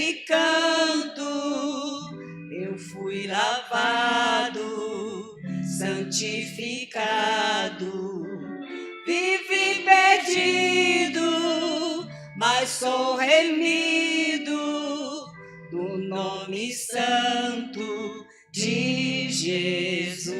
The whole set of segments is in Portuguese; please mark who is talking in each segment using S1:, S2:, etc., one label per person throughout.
S1: alegre canto, eu fui lavado, santificado. Vivi perdido, mas sou remido no nome santo de Jesus.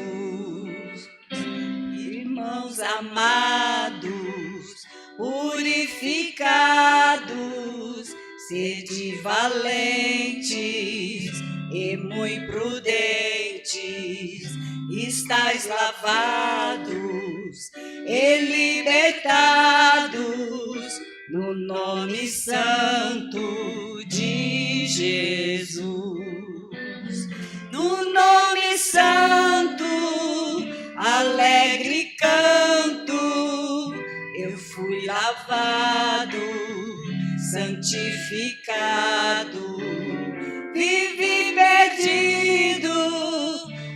S1: Irmãos amados, purificados, sede valentes e muito prudentes, estais lavados e libertados no nome santo de Jesus. No nome santo, alegre canto, eu fui lavado, santificado. Vivi perdido,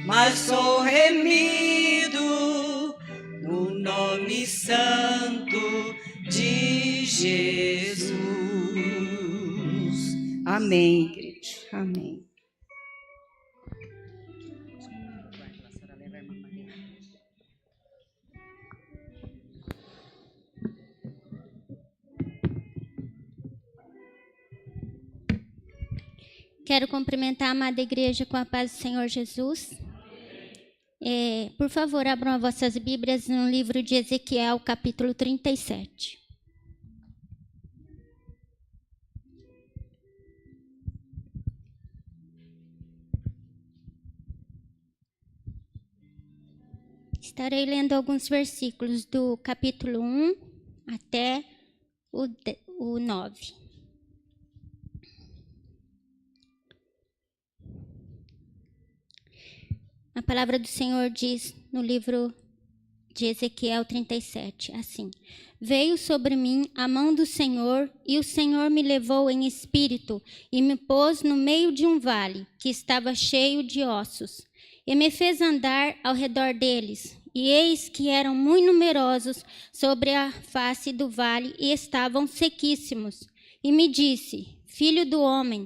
S1: mas sou remido no nome santo de Jesus. Amém, igreja. Amém.
S2: Quero cumprimentar a amada igreja com a paz do Senhor Jesus. Por favor, abram as vossas Bíblias no livro de Ezequiel, capítulo 37. Estarei lendo alguns versículos do capítulo 1 até o 9. A palavra do Senhor diz no livro de Ezequiel 37, assim: Veio sobre mim a mão do Senhor, e o Senhor me levou em espírito e me pôs no meio de um vale que estava cheio de ossos, e me fez andar ao redor deles. E eis que eram muito numerosos sobre a face do vale e estavam sequíssimos. E me disse: Filho do homem,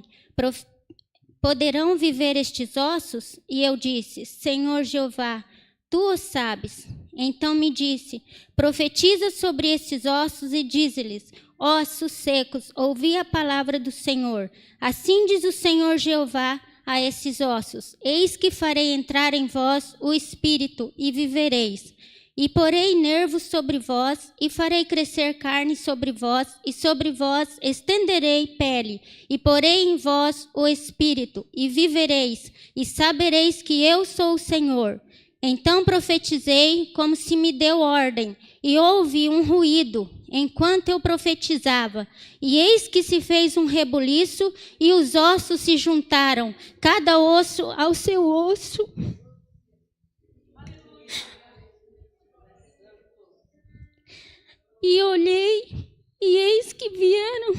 S2: poderão viver estes ossos? E eu disse: Senhor Jeová, tu o sabes. Então me disse: Profetiza sobre estes ossos e dize-lhes: Ossos secos, ouvi a palavra do Senhor. Assim diz o Senhor Jeová a esses ossos: Eis que farei entrar em vós o espírito e vivereis. E porei nervos sobre vós, e farei crescer carne sobre vós, e sobre vós estenderei pele, e porei em vós o espírito, e vivereis, e sabereis que eu sou o Senhor. Então profetizei como se me deu ordem, e houve um ruído, enquanto eu profetizava. E eis que se fez um rebuliço, e os ossos se juntaram, cada osso ao seu osso. E olhei, e eis que vieram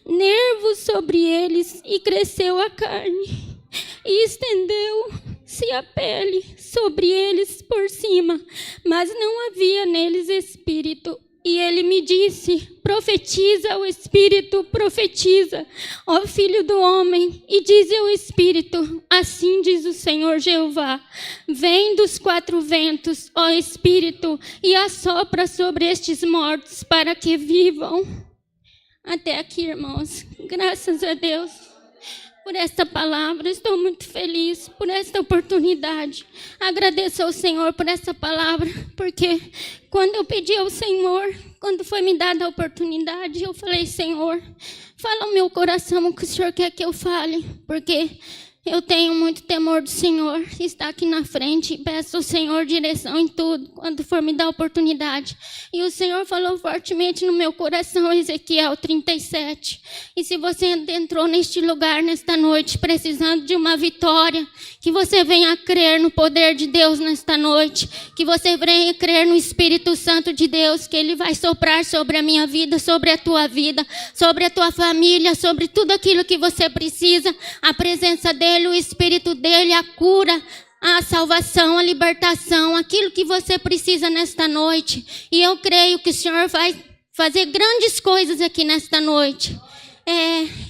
S2: nervos sobre eles, e cresceu a carne, e estendeu-se a pele sobre eles por cima, mas não havia neles espírito. E ele me disse: Profetiza, o Espírito, profetiza, ó Filho do homem, e diz ao Espírito: Assim diz o Senhor Jeová: Vem dos quatro ventos, ó Espírito, e assopra sobre estes mortos para que vivam. Até aqui, irmãos. Graças a Deus por esta palavra. Estou muito feliz por esta oportunidade. Agradeço ao Senhor por essa palavra, porque quando eu pedi ao Senhor, quando foi me dada a oportunidade, eu falei: Senhor, fala ao meu coração o que o Senhor quer que eu fale, porque eu tenho muito temor do Senhor. Está aqui na frente e peço ao Senhor direção em tudo, quando for me dar a oportunidade. E o Senhor falou fortemente no meu coração, Ezequiel 37. E se você entrou neste lugar, nesta noite, precisando de uma vitória, que você venha crer no poder de Deus nesta noite, que você venha crer no Espírito Santo de Deus, que Ele vai soprar sobre a minha vida, sobre a tua vida, sobre a tua família, sobre tudo aquilo que você precisa. A presença dEle, o Espírito dEle, a cura, a salvação, a libertação, aquilo que você precisa nesta noite. E eu creio que o Senhor vai fazer grandes coisas aqui nesta noite.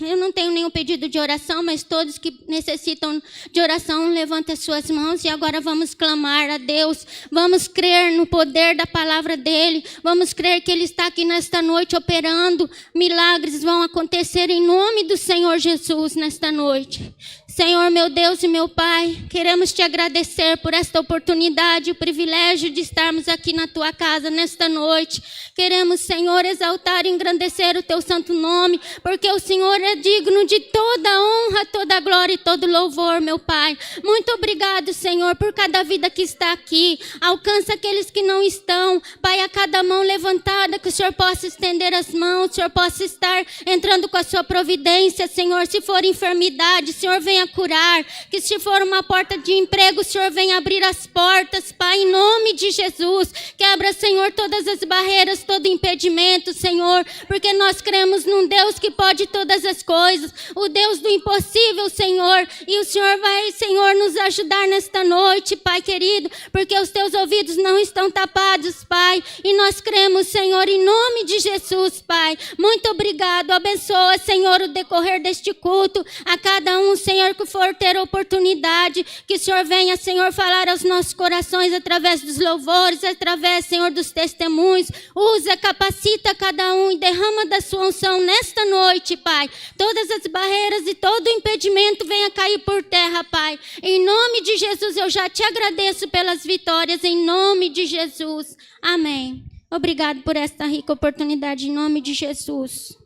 S2: Eu não tenho nenhum pedido de oração, mas todos que necessitam de oração, levantem as suas mãos e agora vamos clamar a Deus. Vamos crer no poder da palavra dEle. Vamos crer que Ele está aqui nesta noite operando. Milagres vão acontecer em nome do Senhor Jesus nesta noite. Senhor, meu Deus e meu Pai, queremos te agradecer por esta oportunidade, o privilégio de estarmos aqui na tua casa nesta noite. Queremos, Senhor, exaltar e engrandecer o teu santo nome, porque o Senhor é digno de toda honra, toda glória e todo louvor, meu Pai. Muito obrigado, Senhor, por cada vida que está aqui. Alcança aqueles que não estão. Pai, a cada mão levantada, que o Senhor possa estender as mãos, o Senhor possa estar entrando com a sua providência, Senhor. Se for enfermidade, Senhor, venha curar. Que se for uma porta de emprego, o Senhor venha abrir as portas, Pai, em nome de Jesus. Quebra, Senhor, todas as barreiras, todo impedimento, Senhor, porque nós cremos num Deus que pode todas as coisas, o Deus do impossível, Senhor, e o Senhor vai, Senhor, nos ajudar nesta noite, Pai querido, porque os teus ouvidos não estão tapados, Pai, e nós cremos, Senhor, em nome de Jesus, Pai. Muito obrigado, abençoa, Senhor, o decorrer deste culto, a cada um, Senhor, que for ter oportunidade, que o Senhor venha, Senhor, falar aos nossos corações através dos louvores, através, Senhor, dos testemunhos. Usa, capacita cada um e derrama da sua unção nesta noite, Pai. Todas as barreiras e todo impedimento venha cair por terra, Pai. Em nome de Jesus, eu já te agradeço pelas vitórias, em nome de Jesus. Amém. Obrigado por esta rica oportunidade, em nome de Jesus.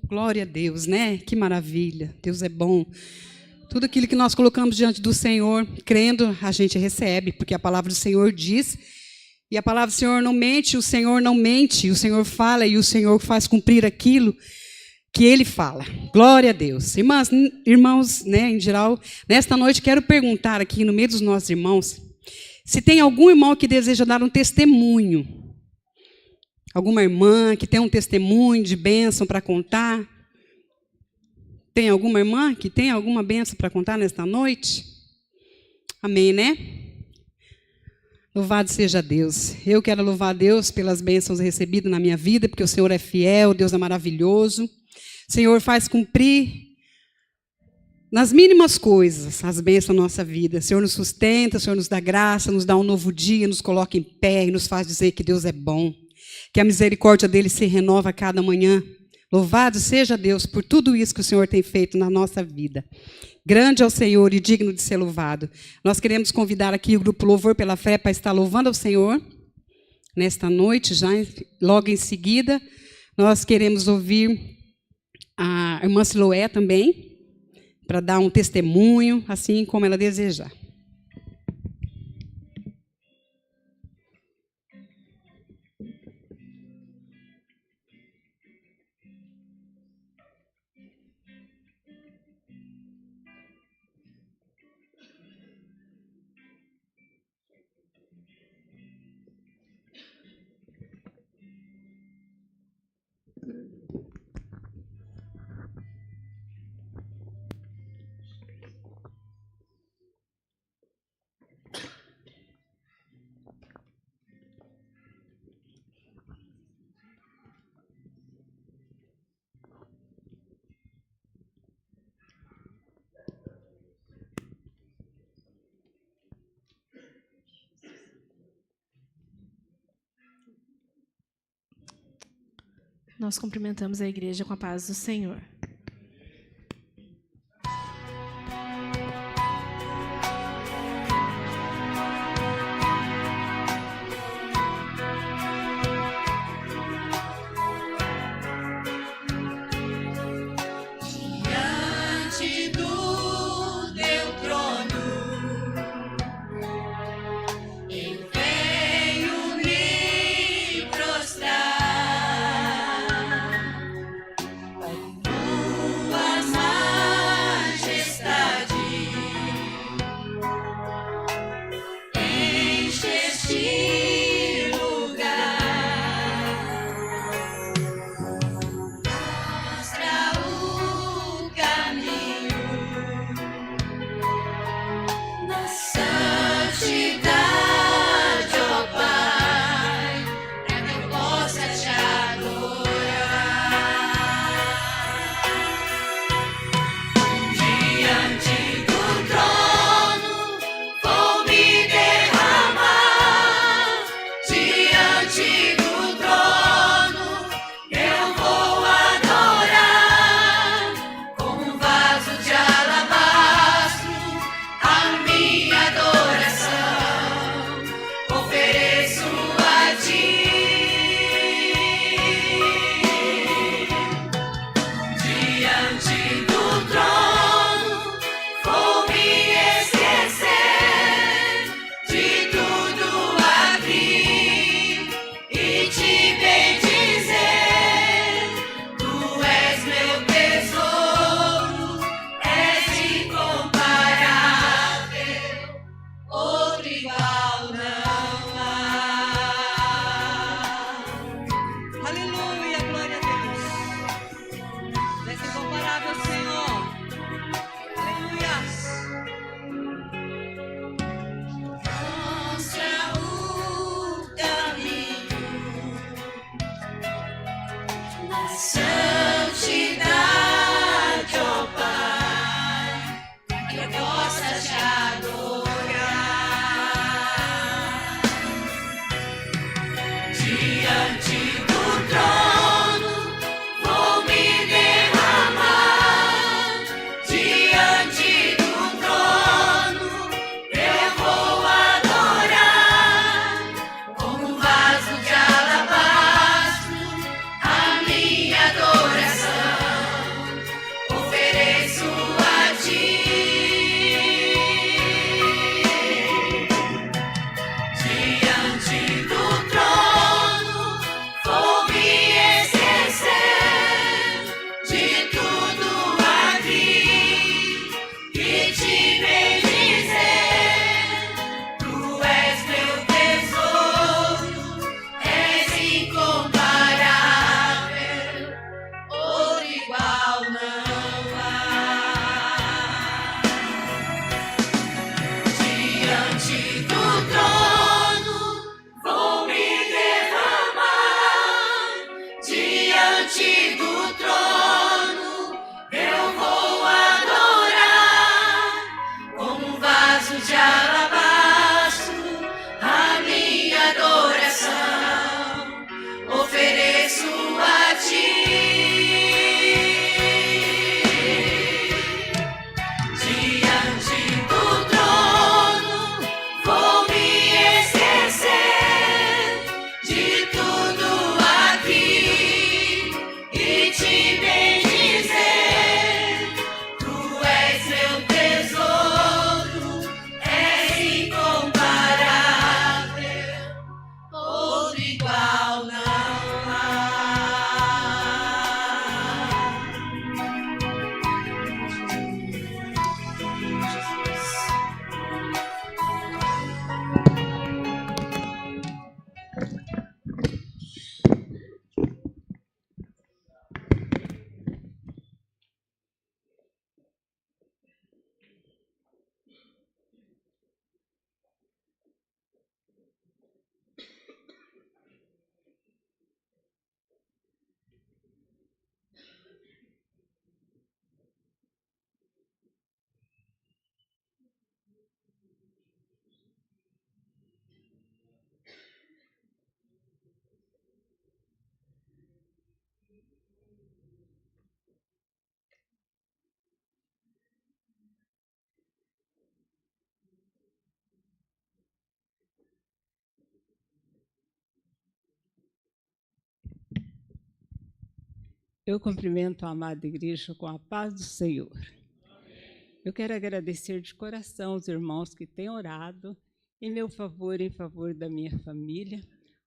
S1: Glória a Deus, né? Que maravilha. Deus é bom. Tudo aquilo que nós colocamos diante do Senhor, crendo, a gente recebe, porque a palavra do Senhor diz, e a palavra do Senhor não mente, o Senhor não mente, o Senhor fala e o Senhor faz cumprir aquilo que Ele fala. Glória a Deus. Irmãos, né, em geral, nesta noite quero perguntar aqui no meio dos nossos irmãos, se tem algum irmão que deseja dar um testemunho, alguma irmã que tem um testemunho de bênção para contar. Tem alguma irmã que tem alguma bênção para contar nesta noite? Amém, né? Louvado seja Deus. Eu quero louvar a Deus pelas bênçãos recebidas na minha vida, porque o Senhor é fiel, Deus é maravilhoso. O Senhor faz cumprir nas mínimas coisas as bênçãos da nossa vida. O Senhor nos sustenta, o Senhor nos dá graça, nos dá um novo dia, nos coloca em pé e nos faz dizer que Deus é bom, que a misericórdia dele se renova a cada manhã. Louvado seja Deus por tudo isso que o Senhor tem feito na nossa vida. Grande é o Senhor e digno de ser louvado. Nós queremos convidar aqui o grupo Louvor pela Fé para estar louvando ao Senhor nesta noite, já logo em seguida. Nós queremos ouvir a irmã Siloé também, para dar um testemunho, assim como ela desejar.
S3: Nós cumprimentamos a igreja com a paz do Senhor.
S1: Diante do teu trono, eu venho me prostrar.
S4: glória a Deus. És incomparável, Senhor. Aleluias. Mostra o caminho na santidade, ó Pai, que eu possa te adorar. Diante do trono vou me derramar. Diante do trono eu vou adorar. Como um vaso de alabastro, a minha adoração ofereço a ti. Diante do trono vou me esquecer de tudo aqui e te bendizer. Tu és meu tesouro, és incomparável, outro igual não há. Diante do trono vou me derramar. Diante do trono eu vou adorar. Como um vaso de alabastro, a minha adoração ofereço a ti. Diante do trono vou me esquecer de tudo aqui e te bendizer. Tu és meu tesouro, és incomparável, outro igual não há.
S5: Eu cumprimento a amada igreja com a paz do Senhor. Eu quero agradecer de coração os irmãos que têm orado em meu favor, em favor da minha família,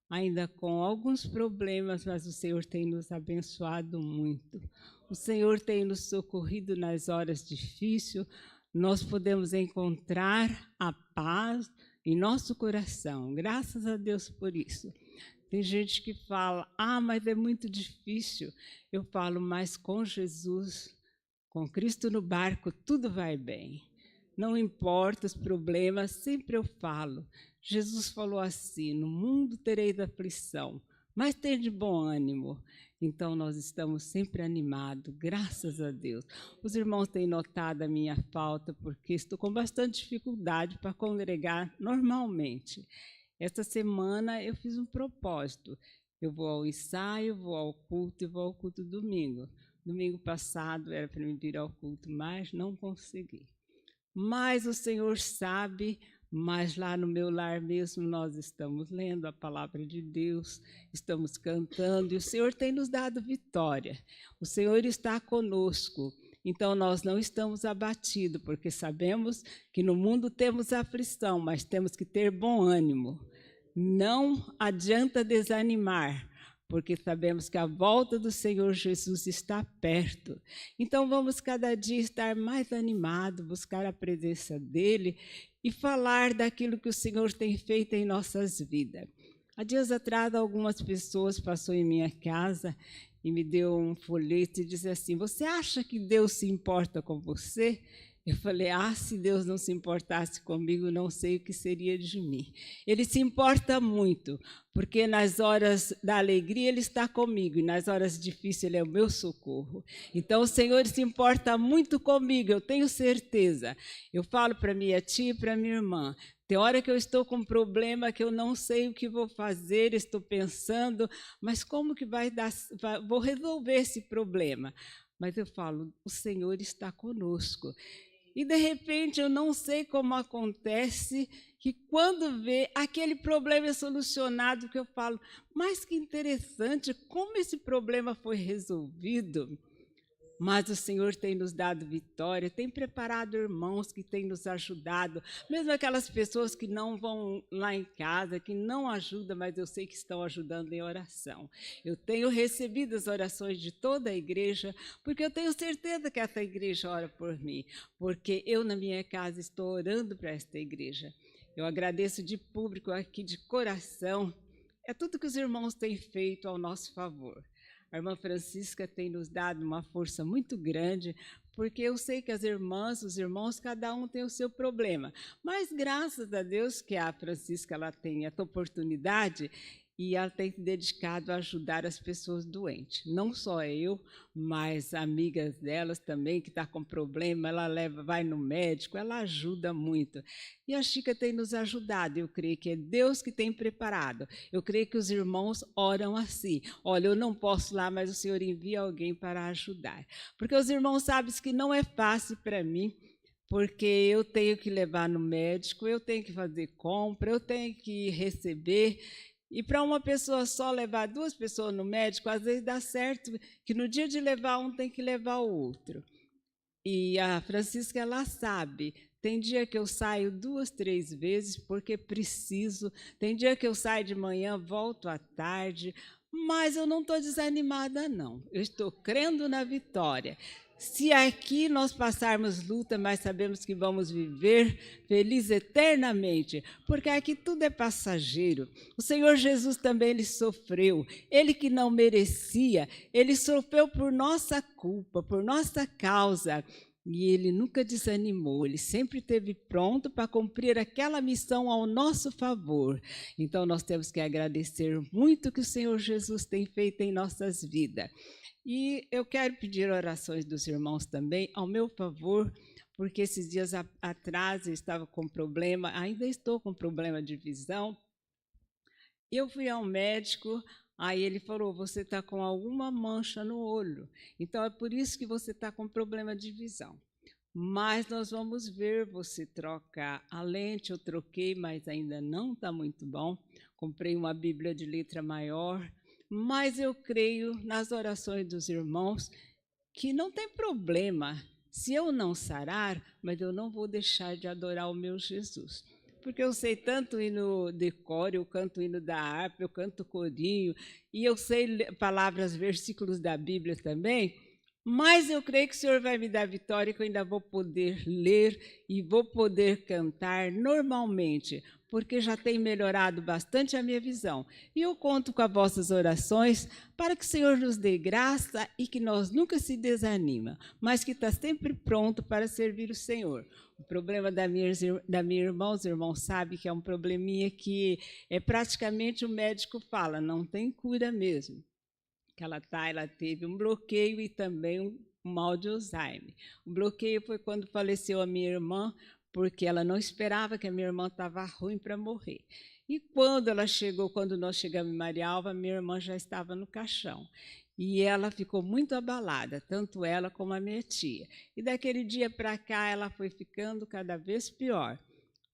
S5: ainda com alguns problemas, mas o Senhor tem nos abençoado muito. O Senhor tem nos socorrido nas horas difíceis, nós podemos encontrar a paz em nosso coração. Graças a Deus por isso. Tem gente que fala, mas é muito difícil. Eu falo, mas com Jesus, com Cristo no barco, tudo vai bem. Não importa os problemas, sempre eu falo. Jesus falou assim, no mundo tereis aflição, mas tende bom ânimo. Então, nós estamos sempre animados, graças a Deus. Os irmãos têm notado a minha falta, porque estou com bastante dificuldade para congregar normalmente. Esta semana eu fiz um propósito. Eu vou ao ensaio, vou ao culto e vou ao culto domingo. Domingo passado era para mim vir ao culto, mas não consegui. Mas o Senhor sabe, mas lá no meu lar mesmo nós estamos lendo a palavra de Deus, estamos cantando e o Senhor tem nos dado vitória. O Senhor está conosco. Então, nós não estamos abatidos, porque sabemos que no mundo temos aflição, mas temos que ter bom ânimo. Não adianta desanimar, porque sabemos que a volta do Senhor Jesus está perto. Então, vamos cada dia estar mais animados, buscar a presença dEle e falar daquilo que o Senhor tem feito em nossas vidas. Há dias atrás, algumas pessoas passaram em minha casa e me deu um folheto e disse assim: você acha que Deus se importa com você? Eu falei: se Deus não se importasse comigo, não sei o que seria de mim. Ele se importa muito, porque nas horas da alegria Ele está comigo, e nas horas difíceis Ele é o meu socorro. Então o Senhor se importa muito comigo, eu tenho certeza. Eu falo para minha tia e para minha irmã: tem hora que eu estou com um problema que eu não sei o que vou fazer, estou pensando, mas como que vou resolver esse problema? Mas eu falo: o Senhor está conosco. E, de repente, eu não sei como acontece que, quando vê aquele problema é solucionado, que eu falo: mas que interessante, como esse problema foi resolvido. Mas o Senhor tem nos dado vitória, tem preparado irmãos que têm nos ajudado, mesmo aquelas pessoas que não vão lá em casa, que não ajudam, mas eu sei que estão ajudando em oração. Eu tenho recebido as orações de toda a igreja, porque eu tenho certeza que essa igreja ora por mim, porque eu na minha casa estou orando para esta igreja. Eu agradeço de público aqui, de coração, é tudo que os irmãos têm feito ao nosso favor. A irmã Francisca tem nos dado uma força muito grande, porque eu sei que as irmãs, os irmãos, cada um tem o seu problema. Mas graças a Deus que a Francisca ela tem essa oportunidade e ela tem se dedicado a ajudar as pessoas doentes. Não só eu, mas amigas delas também, que estão com problema, ela vai no médico, ela ajuda muito. E a Chica tem nos ajudado, eu creio que é Deus que tem preparado. Eu creio que os irmãos oram assim: olha, eu não posso lá, mas o Senhor envia alguém para ajudar. Porque os irmãos sabem que não é fácil para mim, porque eu tenho que levar no médico, eu tenho que fazer compra, eu tenho que receber. E para uma pessoa só levar 2 pessoas no médico, às vezes dá certo que no dia de levar um tem que levar o outro. E a Francisca, ela sabe, tem dia que eu saio 2, 3 vezes porque preciso, tem dia que eu saio de manhã, volto à tarde, mas eu não estou desanimada, não. Eu estou crendo na vitória. Se aqui nós passarmos luta, mas sabemos que vamos viver felizes eternamente, porque aqui tudo é passageiro. O Senhor Jesus também ele sofreu, ele que não merecia, ele sofreu por nossa culpa, por nossa causa. E ele nunca desanimou, ele sempre esteve pronto para cumprir aquela missão ao nosso favor. Então nós temos que agradecer muito o que o Senhor Jesus tem feito em nossas vidas. E eu quero pedir orações dos irmãos também ao meu favor, porque esses dias atrás eu estava com problema, ainda estou com problema de visão. Eu fui ao médico, aí ele falou: você está com alguma mancha no olho, então é por isso que você está com problema de visão. Mas nós vamos ver você trocar a lente, eu troquei, mas ainda não está muito bom. Comprei uma Bíblia de letra maior, mas eu creio nas orações dos irmãos que não tem problema. Se eu não sarar, mas eu não vou deixar de adorar o meu Jesus. Porque eu sei tanto hino de cor, eu canto hino da harpa, eu canto corinho, e eu sei palavras, versículos da Bíblia também, mas eu creio que o Senhor vai me dar vitória, que eu ainda vou poder ler e vou poder cantar normalmente, porque já tem melhorado bastante a minha visão. E eu conto com as vossas orações para que o Senhor nos dê graça e que nós nunca se desanima, mas que está sempre pronto para servir o Senhor. O problema da minha irmã, os irmãos sabem que é um probleminha que praticamente o médico fala, não tem cura mesmo. Que ela teve um bloqueio e também um mal de Alzheimer. O bloqueio foi quando faleceu a minha irmã, porque ela não esperava, que a minha irmã estava ruim para morrer. E quando nós chegamos em Marialva, minha irmã já estava no caixão. E ela ficou muito abalada, tanto ela como a minha tia. E daquele dia para cá, ela foi ficando cada vez pior.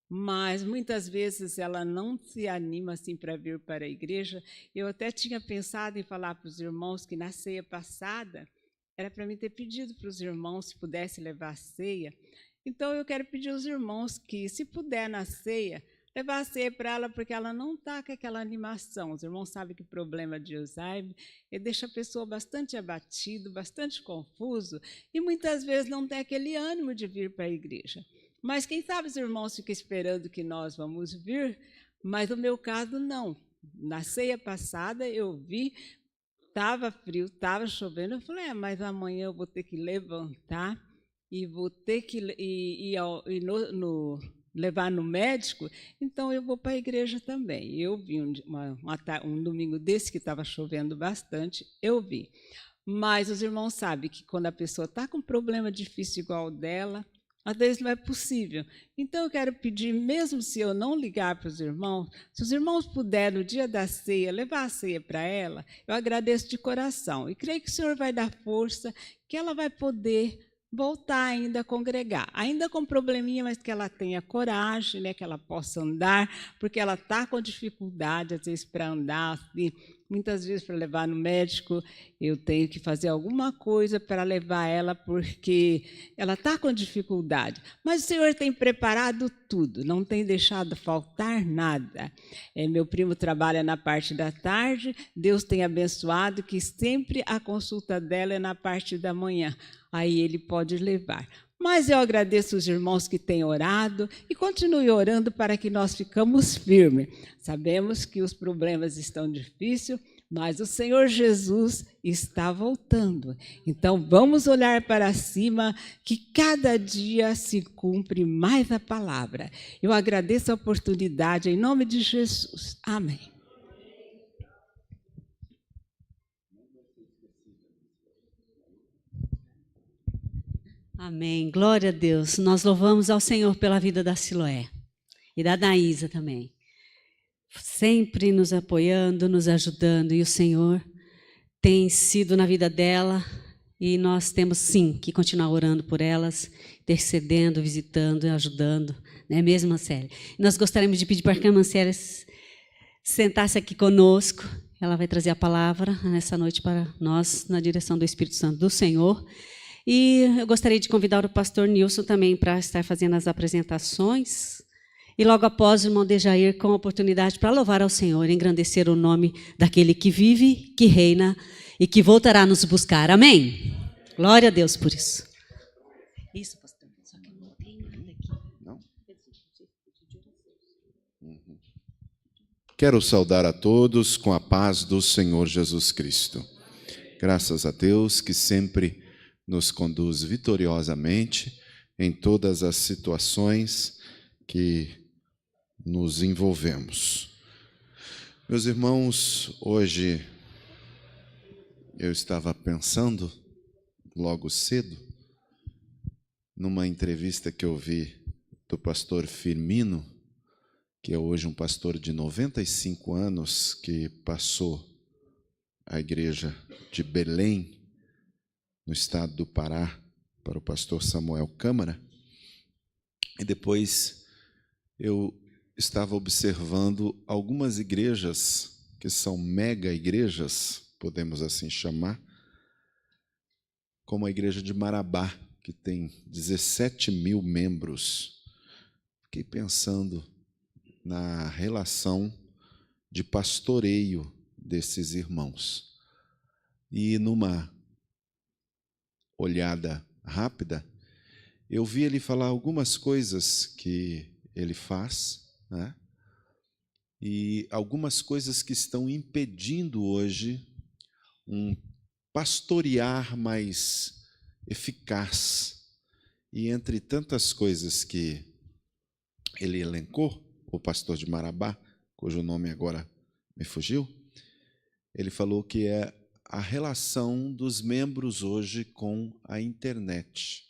S5: Mas muitas vezes ela não se anima assim para vir para a igreja. Eu até tinha pensado em falar para os irmãos que na ceia passada, era para mim ter pedido para os irmãos se pudesse levar a ceia. Então eu quero pedir aos irmãos que, se puder na ceia, levar a ceia para ela, porque ela não está com aquela animação. Os irmãos sabem que o problema de Alzheimer deixa a pessoa bastante abatido, bastante confuso, e muitas vezes não tem aquele ânimo de vir para a igreja. Mas quem sabe os irmãos ficam esperando que nós vamos vir, mas no meu caso não. Na ceia passada eu vi, estava frio, estava chovendo, eu falei, mas amanhã eu vou ter que levantar e vou ter que levar no médico, então eu vou para a igreja também. Eu vi um domingo desse que estava chovendo bastante, eu vi. Mas os irmãos sabem que quando a pessoa está com um problema difícil igual o dela, às vezes não é possível. Então eu quero pedir, mesmo se eu não ligar para os irmãos, se os irmãos puderem, no dia da ceia, levar a ceia para ela, eu agradeço de coração. E creio que o Senhor vai dar força, que ela vai poder voltar ainda a congregar, ainda com probleminha, mas que ela tenha coragem, né, que ela possa andar, porque ela está com dificuldade, às vezes, para andar, assim, muitas vezes para levar no médico, eu tenho que fazer alguma coisa para levar ela, porque ela está com dificuldade. Mas o Senhor tem preparado tudo, não tem deixado faltar nada. Meu primo trabalha na parte da tarde, Deus tem abençoado que sempre a consulta dela é na parte da manhã. Aí ele pode levar. Mas eu agradeço os irmãos que têm orado e continue orando para que nós ficamos firmes. Sabemos que os problemas estão difíceis, mas o Senhor Jesus está voltando. Então vamos olhar para cima, que cada dia se cumpre mais a palavra. Eu agradeço a oportunidade em nome de Jesus. Amém.
S6: Amém. Glória a Deus. Nós louvamos ao Senhor pela vida da Siloé e da Daísa também. Sempre nos apoiando, nos ajudando. E o Senhor tem sido na vida dela. E nós temos, sim, que continuar orando por elas, intercedendo, visitando e ajudando. Não é mesmo, Marcele? Nós gostaríamos de pedir para que a Marcele sentasse aqui conosco. Ela vai trazer a palavra nessa noite para nós, na direção do Espírito Santo do Senhor. E eu gostaria de convidar o pastor Nilson também para estar fazendo as apresentações. E logo após o irmão Dejair, com a oportunidade para louvar ao Senhor, engrandecer o nome daquele que vive, que reina e que voltará a nos buscar. Amém? Glória a Deus por isso. Isso, pastor. Só que não tem nada aqui.
S7: Não? Quero saudar a todos com a paz do Senhor Jesus Cristo. Graças a Deus que sempre nos conduz vitoriosamente em todas as situações que nos envolvemos. Meus irmãos, hoje eu estava pensando, logo cedo, numa entrevista que eu vi do pastor Firmino, que é hoje um pastor de 95 anos, que passou a igreja de Belém, no estado do Pará, para o pastor Samuel Câmara. E depois eu estava observando algumas igrejas que são mega igrejas, podemos assim chamar, como a igreja de Marabá, que tem 17 mil membros. Fiquei pensando na relação de pastoreio desses irmãos. E numa olhada rápida, eu vi ele falar algumas coisas que ele faz, né? E algumas coisas que estão impedindo hoje um pastorear mais eficaz. E entre tantas coisas que ele elencou, o pastor de Marabá, cujo nome agora me fugiu, ele falou que é a relação dos membros hoje com a internet.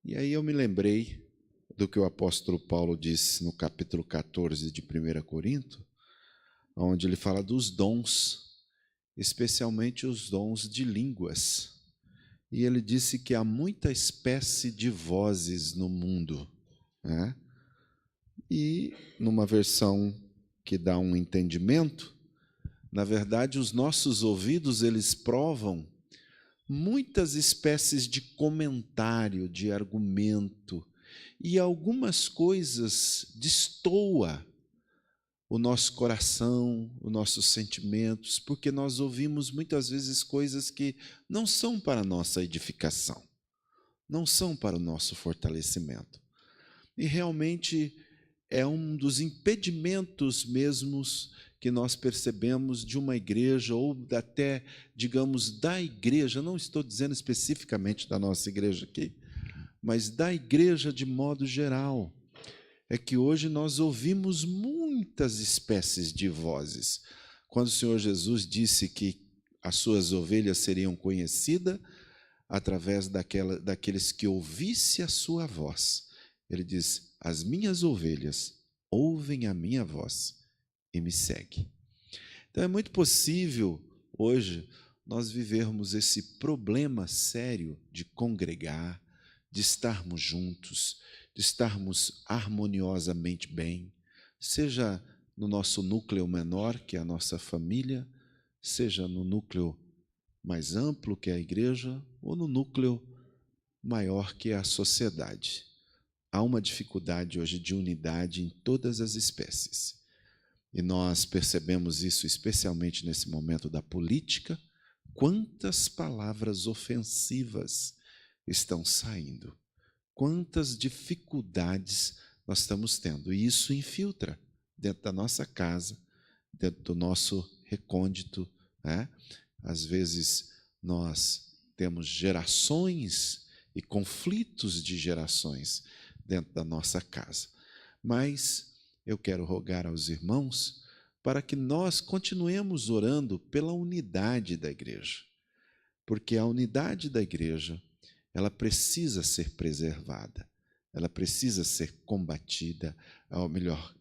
S7: E aí eu me lembrei do que o apóstolo Paulo disse no capítulo 14 de 1 Corinto, onde ele fala dos dons, especialmente os dons de línguas. E ele disse que há muita espécie de vozes no mundo, né? E numa versão que dá um entendimento, na verdade, os nossos ouvidos, eles provam muitas espécies de comentário, de argumento, e algumas coisas destoam o nosso coração, os nossos sentimentos, porque nós ouvimos muitas vezes coisas que não são para a nossa edificação, não são para o nosso fortalecimento. E realmente é um dos impedimentos mesmos que nós percebemos de uma igreja, ou até, digamos, da igreja, não estou dizendo especificamente da nossa igreja aqui, mas da igreja de modo geral, é que hoje nós ouvimos muitas espécies de vozes. Quando o Senhor Jesus disse que as suas ovelhas seriam conhecidas através daqueles que ouvissem a sua voz, ele diz: as minhas ovelhas ouvem a minha voz e me seguem. Então é muito possível hoje nós vivermos esse problema sério de congregar, de estarmos juntos, de estarmos harmoniosamente bem, seja no nosso núcleo menor, que é a nossa família, seja no núcleo mais amplo, que é a igreja, ou no núcleo maior, que é a sociedade. Há uma dificuldade hoje de unidade em todas as espécies. E nós percebemos isso especialmente nesse momento da política. Quantas palavras ofensivas estão saindo, quantas dificuldades nós estamos tendo. E isso infiltra dentro da nossa casa, dentro do nosso recôndito, né? Às vezes nós temos gerações e conflitos de gerações dentro da nossa casa. Mas eu quero rogar aos irmãos para que nós continuemos orando pela unidade da igreja, porque a unidade da igreja, ela precisa ser preservada, ela precisa ser combatida, ou melhor,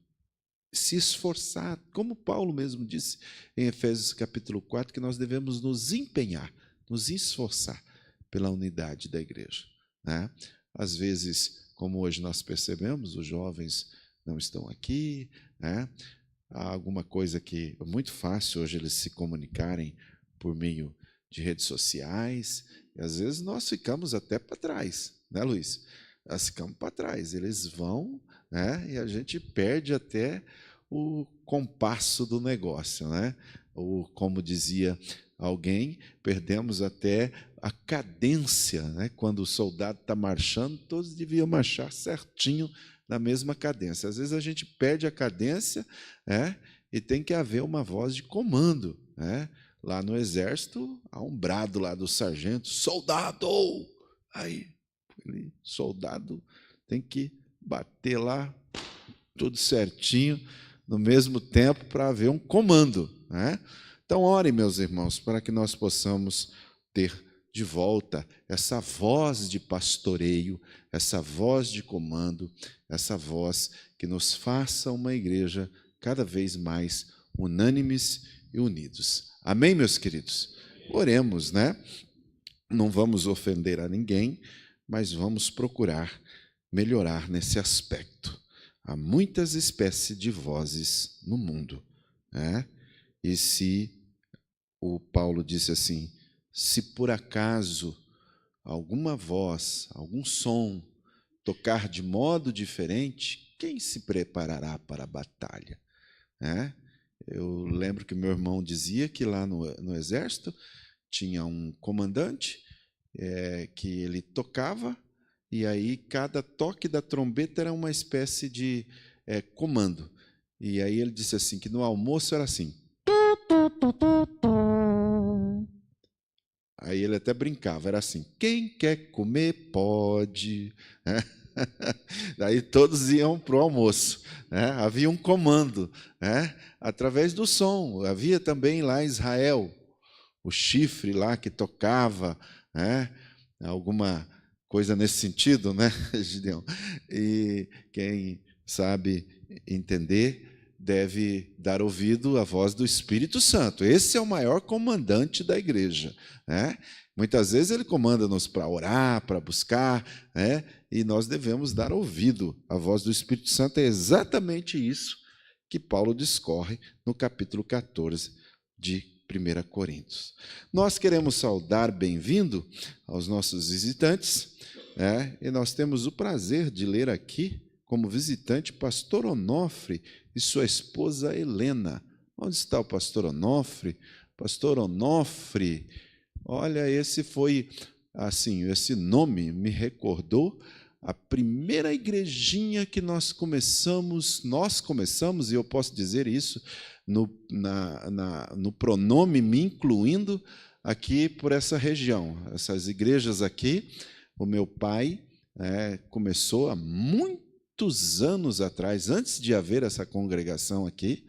S7: se esforçar, como Paulo mesmo disse em Efésios capítulo 4, que nós devemos nos empenhar, nos esforçar pela unidade da igreja, né? Às vezes, como hoje nós percebemos, os jovens não estão aqui, né? Há alguma coisa que é muito fácil hoje eles se comunicarem por meio de redes sociais, e às vezes nós ficamos até para trás, né, Luiz? Nós ficamos para trás, eles vão, né? E a gente perde até o compasso do negócio, né? Ou, como dizia alguém, perdemos até a cadência, né? Quando o soldado está marchando, todos deviam marchar certinho na mesma cadência. Às vezes a gente perde a cadência, né? E tem que haver uma voz de comando, né? Lá no exército, há um brado lá do sargento: soldado! Aí, soldado tem que bater lá tudo certinho, no mesmo tempo, para haver um comando, né? Então, orem, meus irmãos, para que nós possamos ter de volta essa voz de pastoreio, essa voz de comando, essa voz que nos faça uma igreja cada vez mais unânimes e unidos. Amém, meus queridos? Oremos, né? Não vamos ofender a ninguém, mas vamos procurar melhorar nesse aspecto. Há muitas espécies de vozes no mundo, né? E se o Paulo disse assim: se por acaso alguma voz, algum som tocar de modo diferente, quem se preparará para a batalha? Né? Eu lembro que meu irmão dizia que lá no exército tinha um comandante que ele tocava, e aí cada toque da trombeta era uma espécie de comando. E aí ele disse assim, que no almoço era assim. Aí ele até brincava, era assim: quem quer comer pode. Daí todos iam para o almoço, né? Havia um comando, né? Através do som. Havia também lá em Israel o chifre lá que tocava, né? Alguma coisa nesse sentido, né, Gideão? E quem sabe entender deve dar ouvido à voz do Espírito Santo. Esse é o maior comandante da igreja, né? Muitas vezes ele comanda-nos para orar, para buscar, né? E nós devemos dar ouvido à voz do Espírito Santo. É exatamente isso que Paulo discorre no capítulo 14 de 1 Coríntios. Nós queremos saudar bem-vindo aos nossos visitantes, né? E nós temos o prazer de ler aqui, como visitante, pastor Onofre e sua esposa Helena. Onde está o pastor Onofre? Pastor Onofre, olha, esse foi, assim, esse nome me recordou a primeira igrejinha que nós começamos, e eu posso dizer isso no pronome me incluindo, aqui por essa região. Essas igrejas aqui, o meu pai começou há muitos anos atrás, antes de haver essa congregação aqui,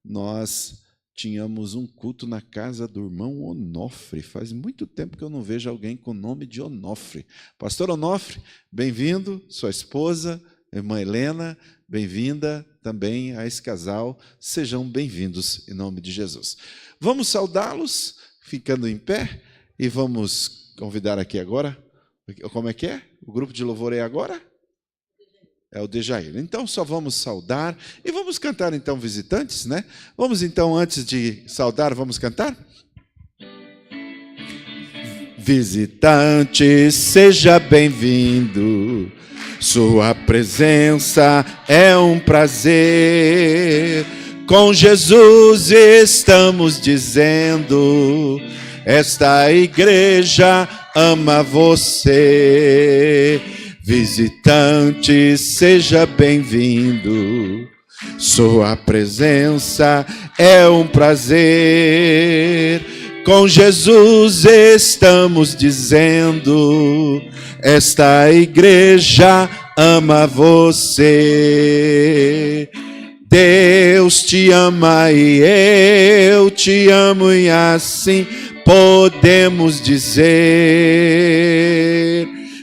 S7: nós tínhamos um culto na casa do irmão Onofre. Faz muito tempo que eu não vejo alguém com o nome de Onofre. Pastor Onofre, bem-vindo, sua esposa, irmã Helena, bem-vinda também a esse casal. Sejam bem-vindos em nome de Jesus. Vamos saudá-los, ficando em pé, e vamos convidar aqui agora. Como é que é? O grupo de louvor é agora? É o Dejair. Então, só vamos saudar e vamos cantar, então, visitantes, né? Vamos, então, antes de saudar, vamos cantar? Visitante, seja bem-vindo. Sua presença é um prazer. Com Jesus estamos dizendo: esta igreja ama você. Visitante, seja bem-vindo. Sua presença é um prazer. Com Jesus estamos dizendo: esta igreja ama você. Deus te ama e eu te amo, e assim podemos dizer.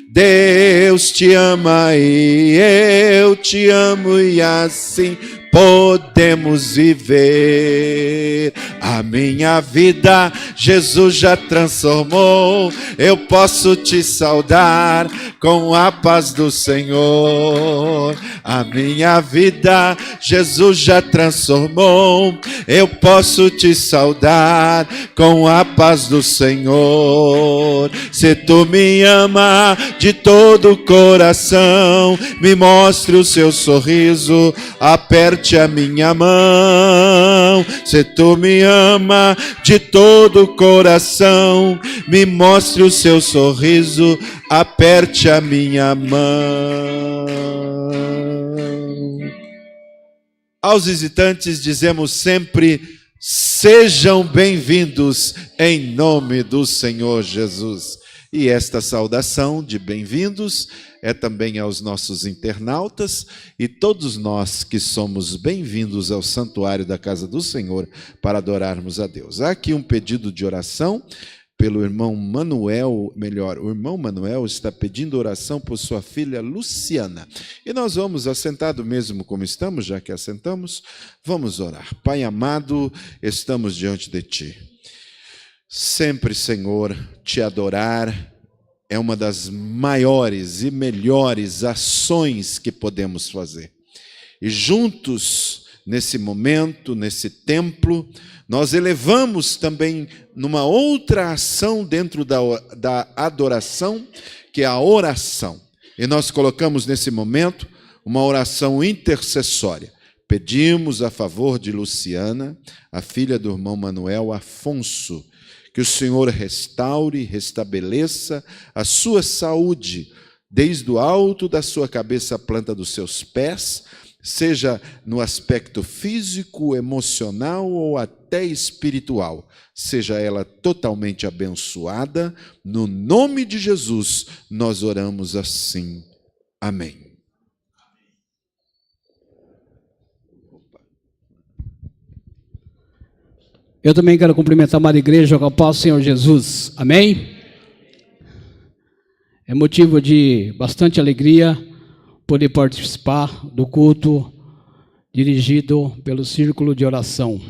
S7: Deus te ama e eu te amo, e assim podemos viver. A minha vida Jesus já transformou. Eu posso te saudar com a paz do Senhor. A minha vida Jesus já transformou. Eu posso te saudar com a paz do Senhor. Se tu me ama de todo o coração, me mostre o seu sorriso, aperte a minha mão. Se tu me ama de todo o coração, me mostre o seu sorriso, aperte a minha mão. Aos visitantes dizemos sempre: sejam bem-vindos em nome do Senhor Jesus. E esta saudação de bem-vindos é também aos nossos internautas e todos nós que somos bem-vindos ao santuário da casa do Senhor para adorarmos a Deus. Há aqui um pedido de oração pelo irmão Manuel, o irmão Manuel está pedindo oração por sua filha Luciana. E nós vamos, assentado mesmo como estamos, já que assentamos, vamos orar. Pai amado, estamos diante de Ti. Sempre, Senhor, Te adorar é uma das maiores e melhores ações que podemos fazer. E juntos, nesse momento, nesse templo, nós elevamos também numa outra ação dentro da adoração, que é a oração. E nós colocamos nesse momento uma oração intercessória. Pedimos a favor de Luciana, a filha do irmão Manuel Afonso, que o Senhor restaure e restabeleça a sua saúde, desde o alto da sua cabeça à planta dos seus pés, seja no aspecto físico, emocional ou até espiritual. Seja ela totalmente abençoada. No nome de Jesus, nós oramos assim. Amém.
S8: Eu também quero cumprimentar a amada igreja com a paz do Senhor Jesus. Amém? É motivo de bastante alegria poder participar do culto dirigido pelo Círculo de Oração.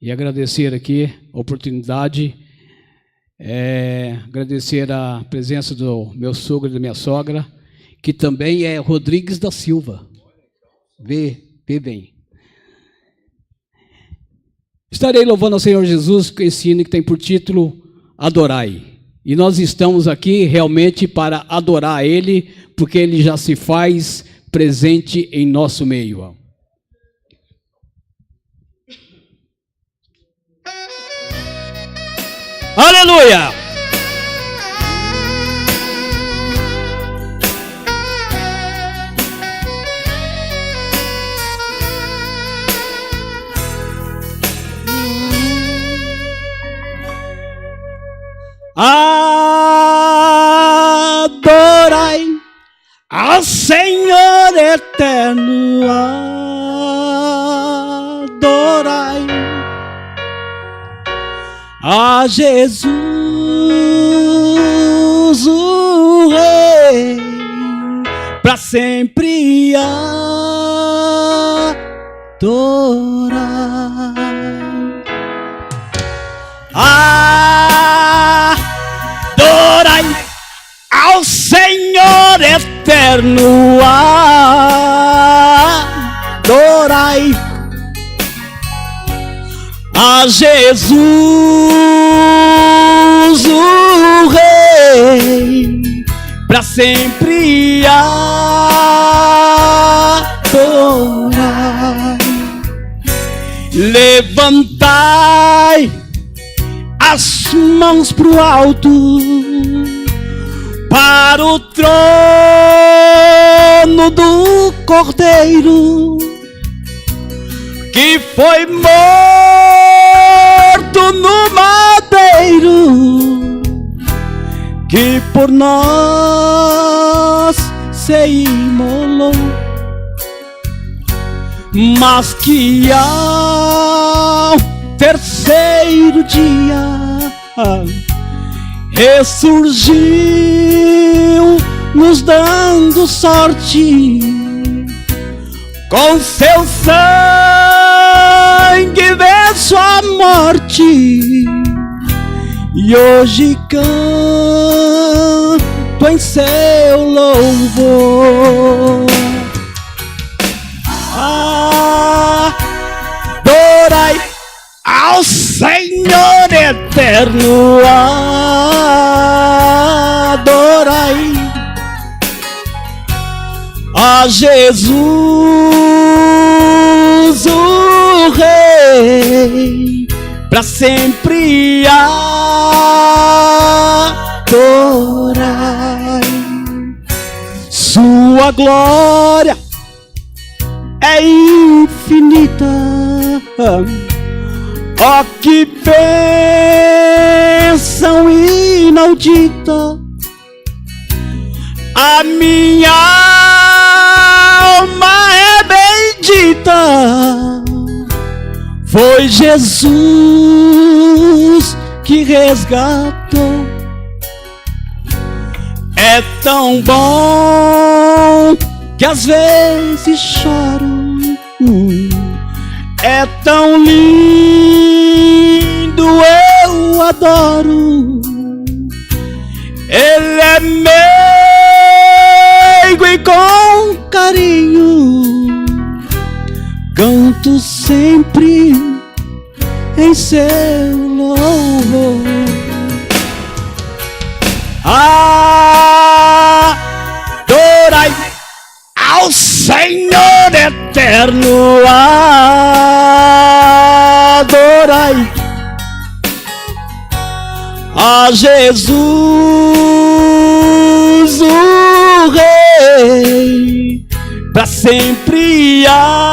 S8: E agradecer aqui a oportunidade, agradecer a presença do meu sogro e da minha sogra, que também é Rodrigues da Silva. Vê bem. Estarei louvando ao Senhor Jesus com esse hino que tem por título Adorai. E nós estamos aqui realmente para adorar a Ele, porque Ele já se faz presente em nosso meio. Aleluia! Adorai ao Senhor eterno, adorai a Jesus, o Rei, para sempre adorai. Adorai ao Senhor eterno, adorai a Jesus, o Rei, para sempre adorai. Levantai as mãos pro alto, para o trono do Cordeiro, que foi morto no madeiro, que por nós se imolou, mas que ao terceiro dia ressurgiu, nos dando sorte, com seu sangue venceu a morte, e hoje canto em seu louvor. Adorai ao Senhor eterno, adorai a Jesus, o Rei, para sempre adorai. Sua glória é infinita, ó que bênção inaudita. A minha alma é bendita, foi Jesus que resgatou. É tão bom que às vezes choro, é tão lindo, eu adoro. Ele é meigo e com carinho canto sempre em seu louvor. Adorai ao Senhor eterno, adorai a Jesus, o Rei, para sempre adorai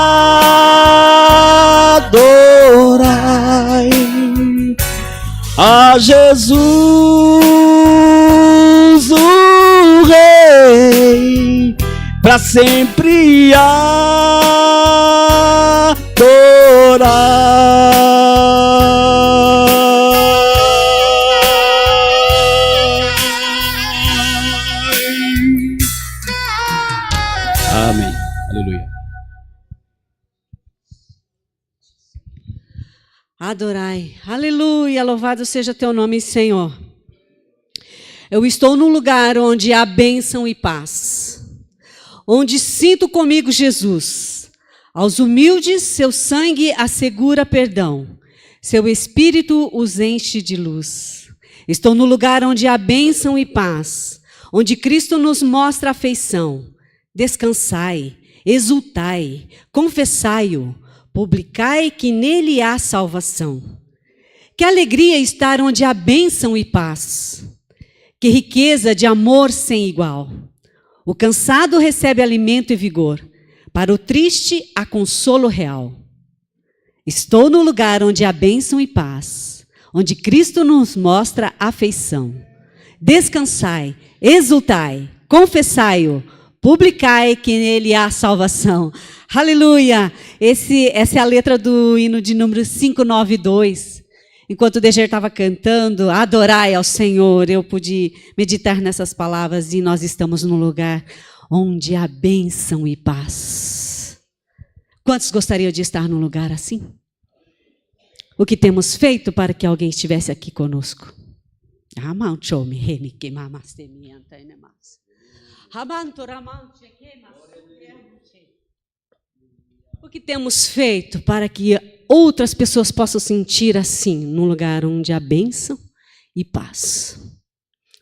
S8: a Jesus, o Rei, para sempre Amém. Aleluia.
S6: Adorai. Aleluia. Louvado seja teu nome, Senhor. Eu estou num lugar onde há bênção e paz, onde sinto comigo Jesus. Aos humildes, seu sangue assegura perdão, seu espírito os enche de luz. Estou no lugar onde há bênção e paz, onde Cristo nos mostra afeição. Descansai, exultai, confessai-o, publicai que nele há salvação. Que alegria estar onde há bênção e paz. Que riqueza de amor sem igual. O cansado recebe alimento e vigor. Para o triste há consolo real. Estou no lugar onde há bênção e paz, onde Cristo nos mostra afeição. Descansai, exultai, confessai-o, publicai que nele há salvação. Aleluia! Essa é a letra do hino de número 592. Enquanto o Deger estava cantando, adorai ao Senhor, eu pude meditar nessas palavras e nós estamos num lugar onde há bênção e paz. Quantos gostariam de estar num lugar assim? O que temos feito para que alguém estivesse aqui conosco? O que temos feito para que outras pessoas possam sentir assim, num lugar onde há bênção e paz?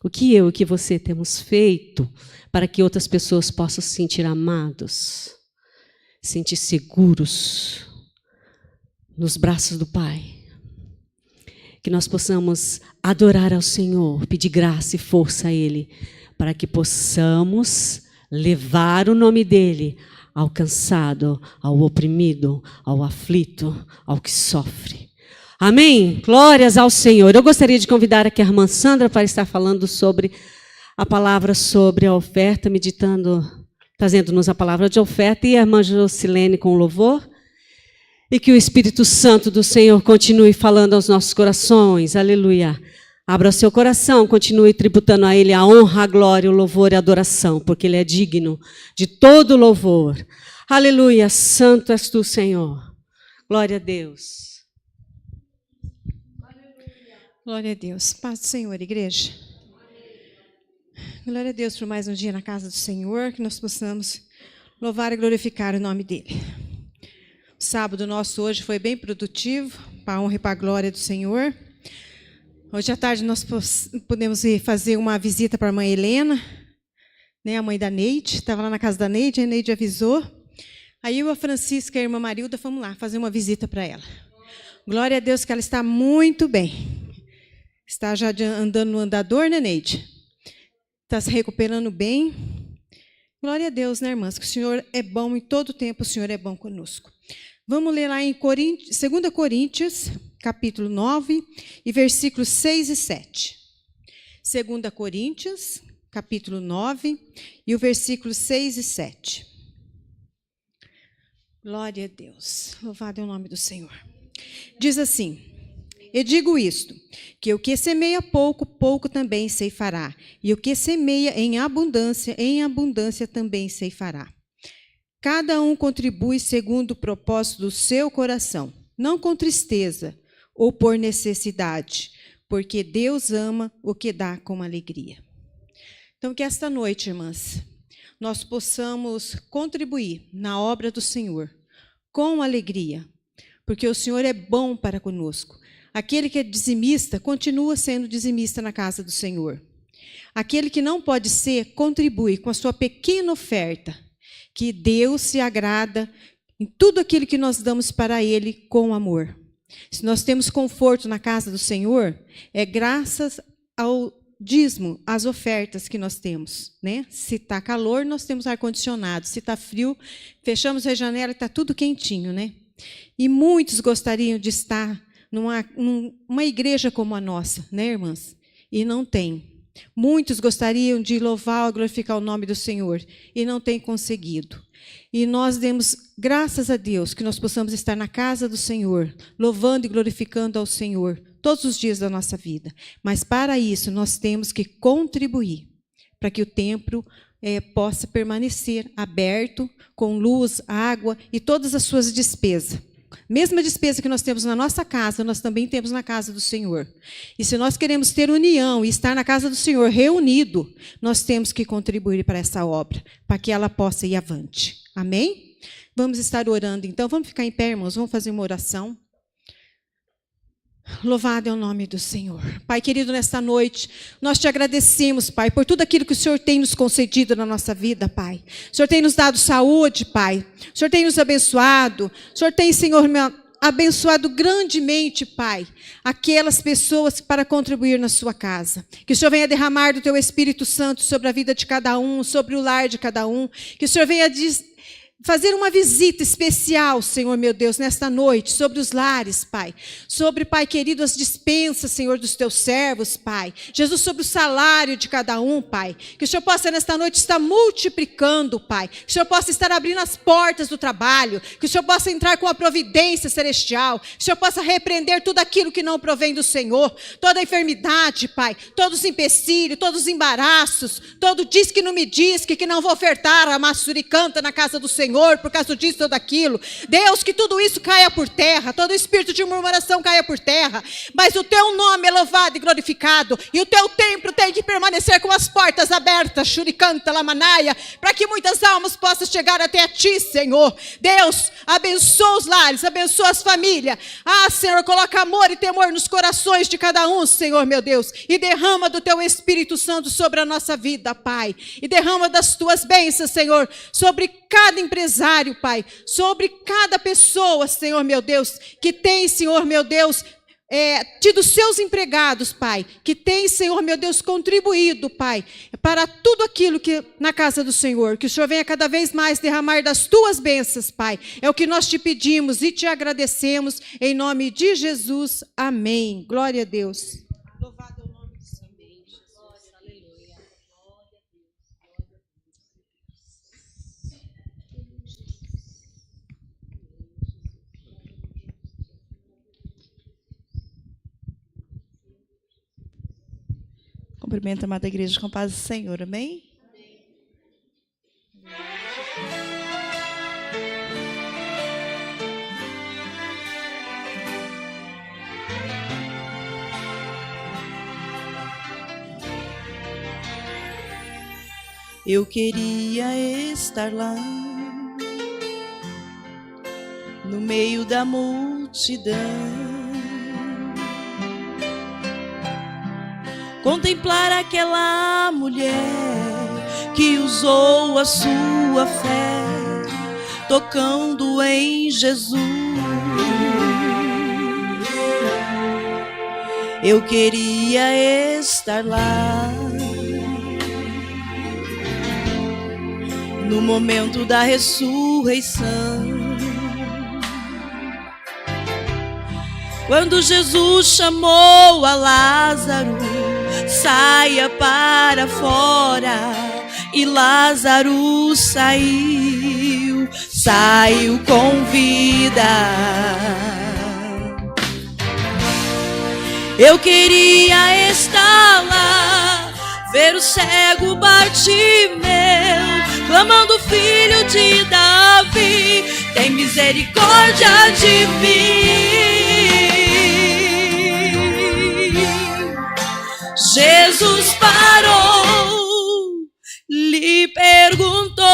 S6: O que eu e que você temos feito para que outras pessoas possam se sentir amados, sentir seguros nos braços do Pai? Que nós possamos adorar ao Senhor, pedir graça e força a Ele, para que possamos levar o nome dEle ao cansado, ao oprimido, ao aflito, ao que sofre. Amém? Glórias ao Senhor. Eu gostaria de convidar aqui a irmã Sandra para estar falando sobre a palavra sobre a oferta, meditando, trazendo-nos a palavra de oferta, e a irmã Jocilene com louvor. E que o Espírito Santo do Senhor continue falando aos nossos corações. Aleluia. Abra o seu coração, continue tributando a Ele a honra, a glória, o louvor e a adoração, porque Ele é digno de todo louvor. Aleluia. Santo és tu, Senhor. Glória a Deus.
S9: Glória a Deus. Paz do Senhor, igreja. Glória a Deus por mais um dia na casa do Senhor, que nós possamos louvar e glorificar o nome dEle. O sábado nosso hoje foi bem produtivo, para a honra e para a glória do Senhor. Hoje à tarde nós podemos ir fazer uma visita para a irmã Helena, né, a mãe da Neide. Estava lá na casa da Neide, a Neide avisou. Aí eu, a Francisca e a irmã Marilda fomos lá fazer uma visita para ela. Glória a Deus que ela está muito bem. Está já andando no andador, né, Neide? Está se recuperando bem. Glória a Deus, né, irmãs? Que o Senhor é bom em todo tempo, o Senhor é bom conosco. Vamos ler lá em 2 Coríntios, capítulo 9, e versículos 6 e 7. 2 Coríntios, capítulo 9, e o versículo 6 e 7. Glória a Deus. Louvado é o nome do Senhor. Diz assim: eu digo isto, que o que semeia pouco, pouco também ceifará, e o que semeia em abundância também ceifará. Cada um contribui segundo o propósito do seu coração, não com tristeza ou por necessidade, porque Deus ama o que dá com alegria. Então, que esta noite, irmãs, nós possamos contribuir na obra do Senhor com alegria, porque o Senhor é bom para conosco. Aquele que é dizimista, continua sendo dizimista na casa do Senhor. Aquele que não pode ser, contribui com a sua pequena oferta, que Deus se agrada em tudo aquilo que nós damos para Ele com amor. Se nós temos conforto na casa do Senhor, é graças ao dízimo, às ofertas que nós temos, né? Se está calor, nós temos ar-condicionado. Se está frio, fechamos a janela e está tudo quentinho, né? E muitos gostariam de estar numa igreja como a nossa, né, irmãs? E não tem. Muitos gostariam de louvar e glorificar o nome do Senhor e não têm conseguido. E nós demos graças a Deus que nós possamos estar na casa do Senhor, louvando e glorificando ao Senhor todos os dias da nossa vida. Mas para isso nós temos que contribuir para que o templo possa permanecer aberto, com luz, água e todas as suas despesas. Mesma despesa que nós temos na nossa casa, nós também temos na casa do Senhor. E se nós queremos ter união e estar na casa do Senhor reunido, nós temos que contribuir para essa obra, para que ela possa ir avante. Amém? Vamos estar orando, então. Vamos ficar em pé, irmãos, vamos fazer uma oração. Louvado é o nome do Senhor. Pai querido, nesta noite, nós te agradecemos, Pai, por tudo aquilo que o Senhor tem nos concedido na nossa vida, Pai. O Senhor tem nos dado saúde, Pai. O Senhor tem nos abençoado. O Senhor tem, Senhor, abençoado grandemente, Pai, aquelas pessoas para contribuir na sua casa. Que o Senhor venha derramar do teu Espírito Santo sobre a vida de cada um, sobre o lar de cada um. Que o Senhor venha fazer uma visita especial, Senhor meu Deus, nesta noite, sobre os lares, Pai. Sobre, Pai querido, as dispensas, Senhor, dos teus servos, Pai. Jesus, sobre o salário de cada um, Pai. Que o Senhor possa, nesta noite, estar multiplicando, Pai. Que o Senhor possa estar abrindo as portas do trabalho. Que o Senhor possa entrar com a providência celestial. Que o Senhor possa repreender tudo aquilo que não provém do Senhor. Toda a enfermidade, Pai. Todos os empecilhos, todos os embaraços. Todo diz que não me diz, que não vou ofertar a maçuricanta na casa do Senhor. Por causa disso, tudo aquilo. Deus, que tudo isso caia por terra, todo espírito de murmuração caia por terra, mas o teu nome é louvado e glorificado, e o teu templo tem que permanecer com as portas abertas, Shuricanta, Lamanaia, para que muitas almas possam chegar até a ti, Senhor. Deus, abençoa os lares, abençoa as famílias. Senhor, coloca amor e temor nos corações de cada um, Senhor, meu Deus, e derrama do teu Espírito Santo sobre a nossa vida, Pai, e derrama das tuas bênçãos, Senhor, sobre cada empresário, Pai, sobre cada pessoa, Senhor meu Deus, que tem, Senhor meu Deus, tido seus empregados, Pai, que tem, Senhor meu Deus, contribuído, Pai, para tudo aquilo que na casa do Senhor, que o Senhor venha cada vez mais derramar das tuas bênçãos, Pai, é o que nós te pedimos e te agradecemos, em nome de Jesus, amém. Glória a Deus. Louvado é o nome do Senhor. Aleluia.
S10: Cumprimento a amada igreja com a paz do Senhor, amém? Eu queria estar lá, no meio da multidão, contemplar aquela mulher que usou a sua fé, tocando em Jesus. Eu queria estar lá, no momento da ressurreição, quando Jesus chamou a Lázaro, saia para fora, e Lázaro saiu com vida. Eu queria estar lá, ver o cego Bartimeu, clamando: Filho de Davi, tem misericórdia de mim. Jesus parou, lhe perguntou: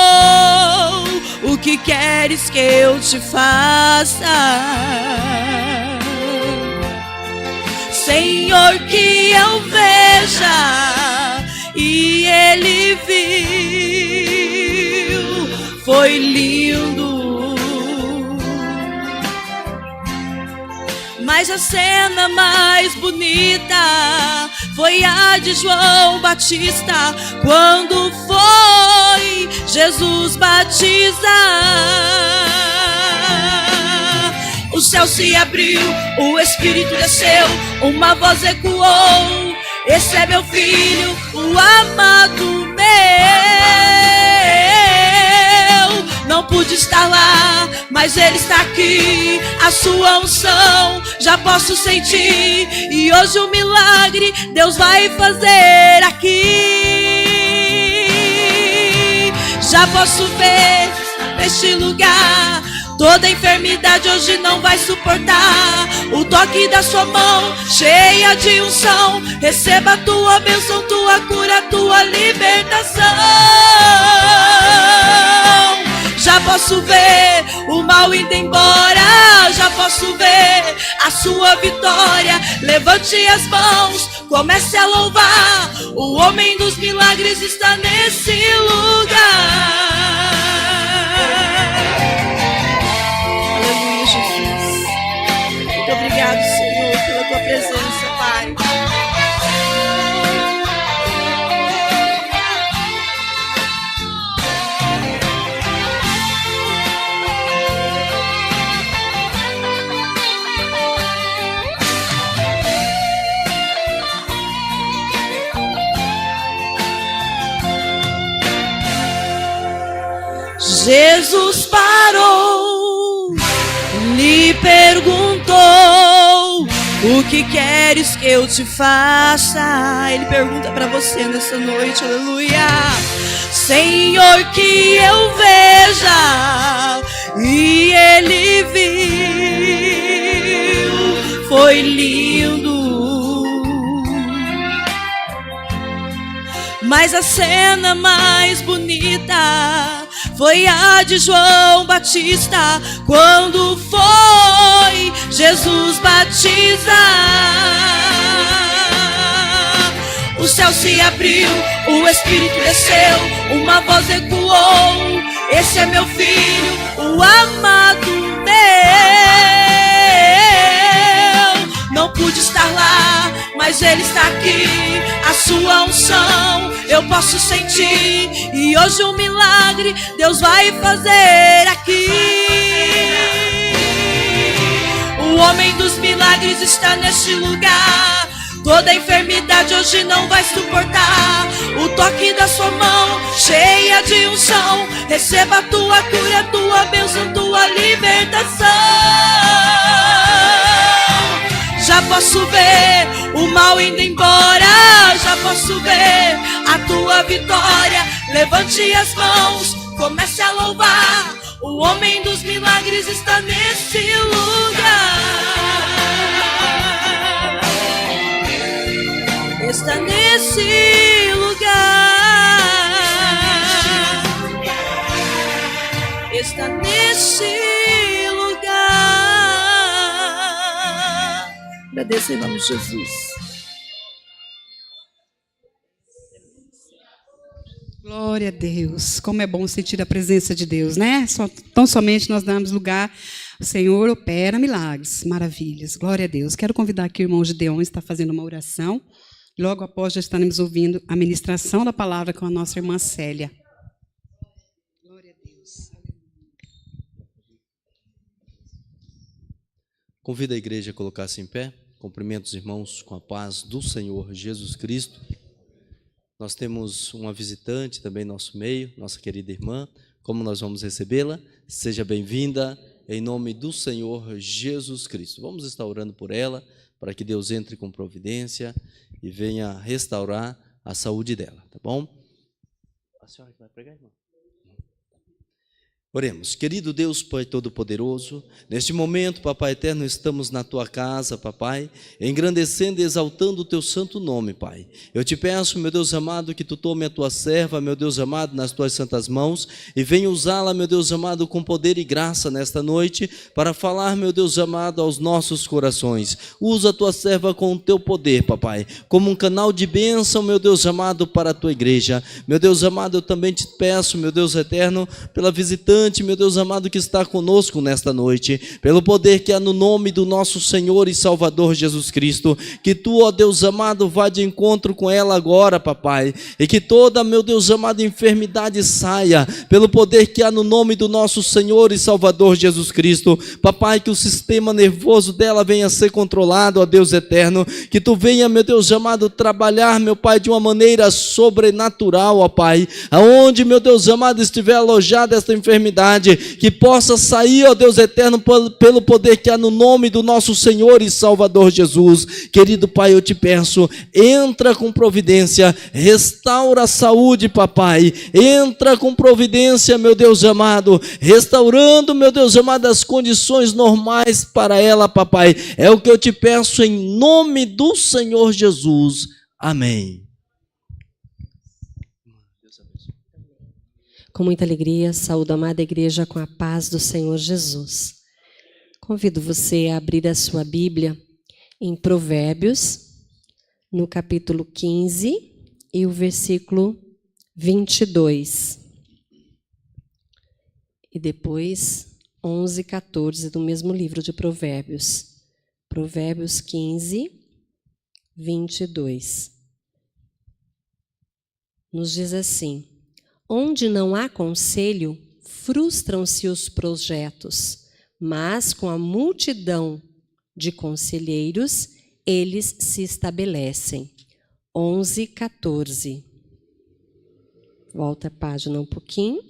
S10: o que queres que eu te faça? Senhor, que eu veja. E ele viu, foi lindo. Mas a cena mais bonita foi a de João Batista, quando foi Jesus batizar. O céu se abriu, o Espírito desceu, uma voz ecoou: esse é meu filho, o amado meu. Não pude estar lá, mas ele está aqui. A sua unção já posso sentir, e hoje um milagre Deus vai fazer aqui. Já posso ver neste lugar, toda enfermidade hoje não vai suportar o toque da sua mão, cheia de unção. Receba a tua bênção, tua cura, tua libertação. Já posso ver o mal indo embora, já posso ver a sua vitória. Levante as mãos, comece a louvar, o homem dos milagres está nesse lugar. Aleluia, Jesus. Muito obrigado, Senhor, pela tua presença, Pai. Jesus parou, lhe perguntou: o que queres que eu te faça? Ele pergunta para você nessa noite, aleluia. Senhor, que eu veja. E ele viu, foi lindo. Mas a cena mais bonita foi a de João Batista, quando foi Jesus batizar. O céu se abriu, o Espírito desceu, uma voz ecoou: esse é meu filho, o amado meu. Não pude estar lá, mas ele está aqui. A sua unção eu posso sentir, e hoje um milagre Deus vai fazer aqui. O homem dos milagres está neste lugar. Toda enfermidade hoje não vai suportar o toque da sua mão, cheia de unção. Receba a tua cura, a tua bênção, tua libertação. Já posso ver o mal indo embora, já posso ver a tua vitória. Levante as mãos, comece a louvar. O homem dos milagres está nesse lugar. Está nesse lugar. Está nesse lugar. Agradeço em nome de Jesus.
S1: Glória a Deus. Como é bom sentir a presença de Deus, né? Tão somente nós damos lugar. O Senhor opera milagres, maravilhas. Glória a Deus. Quero convidar aqui o irmão Gideon, está fazendo uma oração. Logo após, já estaremos ouvindo a ministração da palavra com a nossa irmã Célia. Glória a Deus.
S11: Convido a igreja a colocar-se em pé. Cumprimento os irmãos com a paz do Senhor Jesus Cristo. Nós temos uma visitante também em nosso meio, nossa querida irmã. Como nós vamos recebê-la? Seja bem-vinda em nome do Senhor Jesus Cristo. Vamos estar orando por ela, para que Deus entre com providência e venha restaurar a saúde dela, tá bom? A senhora que vai pregar, irmã? Oremos. Querido Deus, Pai Todo-Poderoso, neste momento, Papai Eterno, estamos na Tua casa, Papai, engrandecendo e exaltando o Teu santo nome, Pai. Eu te peço, meu Deus amado, que Tu tome a Tua serva, meu Deus amado, nas Tuas santas mãos e venha usá-la, meu Deus amado, com poder e graça nesta noite, para falar, meu Deus amado, aos nossos corações. Usa a Tua serva com o Teu poder, Papai, como um canal de bênção, meu Deus amado, para a Tua igreja. Meu Deus amado, eu também te peço, meu Deus eterno, pela visitante, meu Deus amado, que está conosco nesta noite, pelo poder que há no nome do nosso Senhor e Salvador Jesus Cristo, que Tu, ó Deus amado, vá de encontro com ela agora, Papai, e que toda, meu Deus amado, enfermidade saia, pelo poder que há no nome do nosso Senhor e Salvador Jesus Cristo, Papai, que o sistema nervoso dela venha a ser controlado, ó Deus eterno, que Tu venha, meu Deus amado, trabalhar, meu Pai, de uma maneira sobrenatural, ó Pai, aonde, meu Deus amado, estiver alojada esta enfermidade, que possa sair, ó Deus eterno, pelo poder que há no nome do nosso Senhor e Salvador Jesus. Querido Pai, eu te peço, entra com providência, restaura a saúde, Papai, entra com providência, meu Deus amado, restaurando, meu Deus amado, as condições normais para ela, Papai. É o que eu te peço em nome do Senhor Jesus. Amém.
S12: Com muita alegria, saúdo a amada igreja com a paz do Senhor Jesus. Convido você a abrir a sua Bíblia em Provérbios, no capítulo 15 e o versículo 22. E depois 11 e 14 do mesmo livro de Provérbios. Provérbios 15, 22. Nos diz assim: onde não há conselho, frustram-se os projetos, mas com a multidão de conselheiros, eles se estabelecem. 11, 14. Volta a página um pouquinho.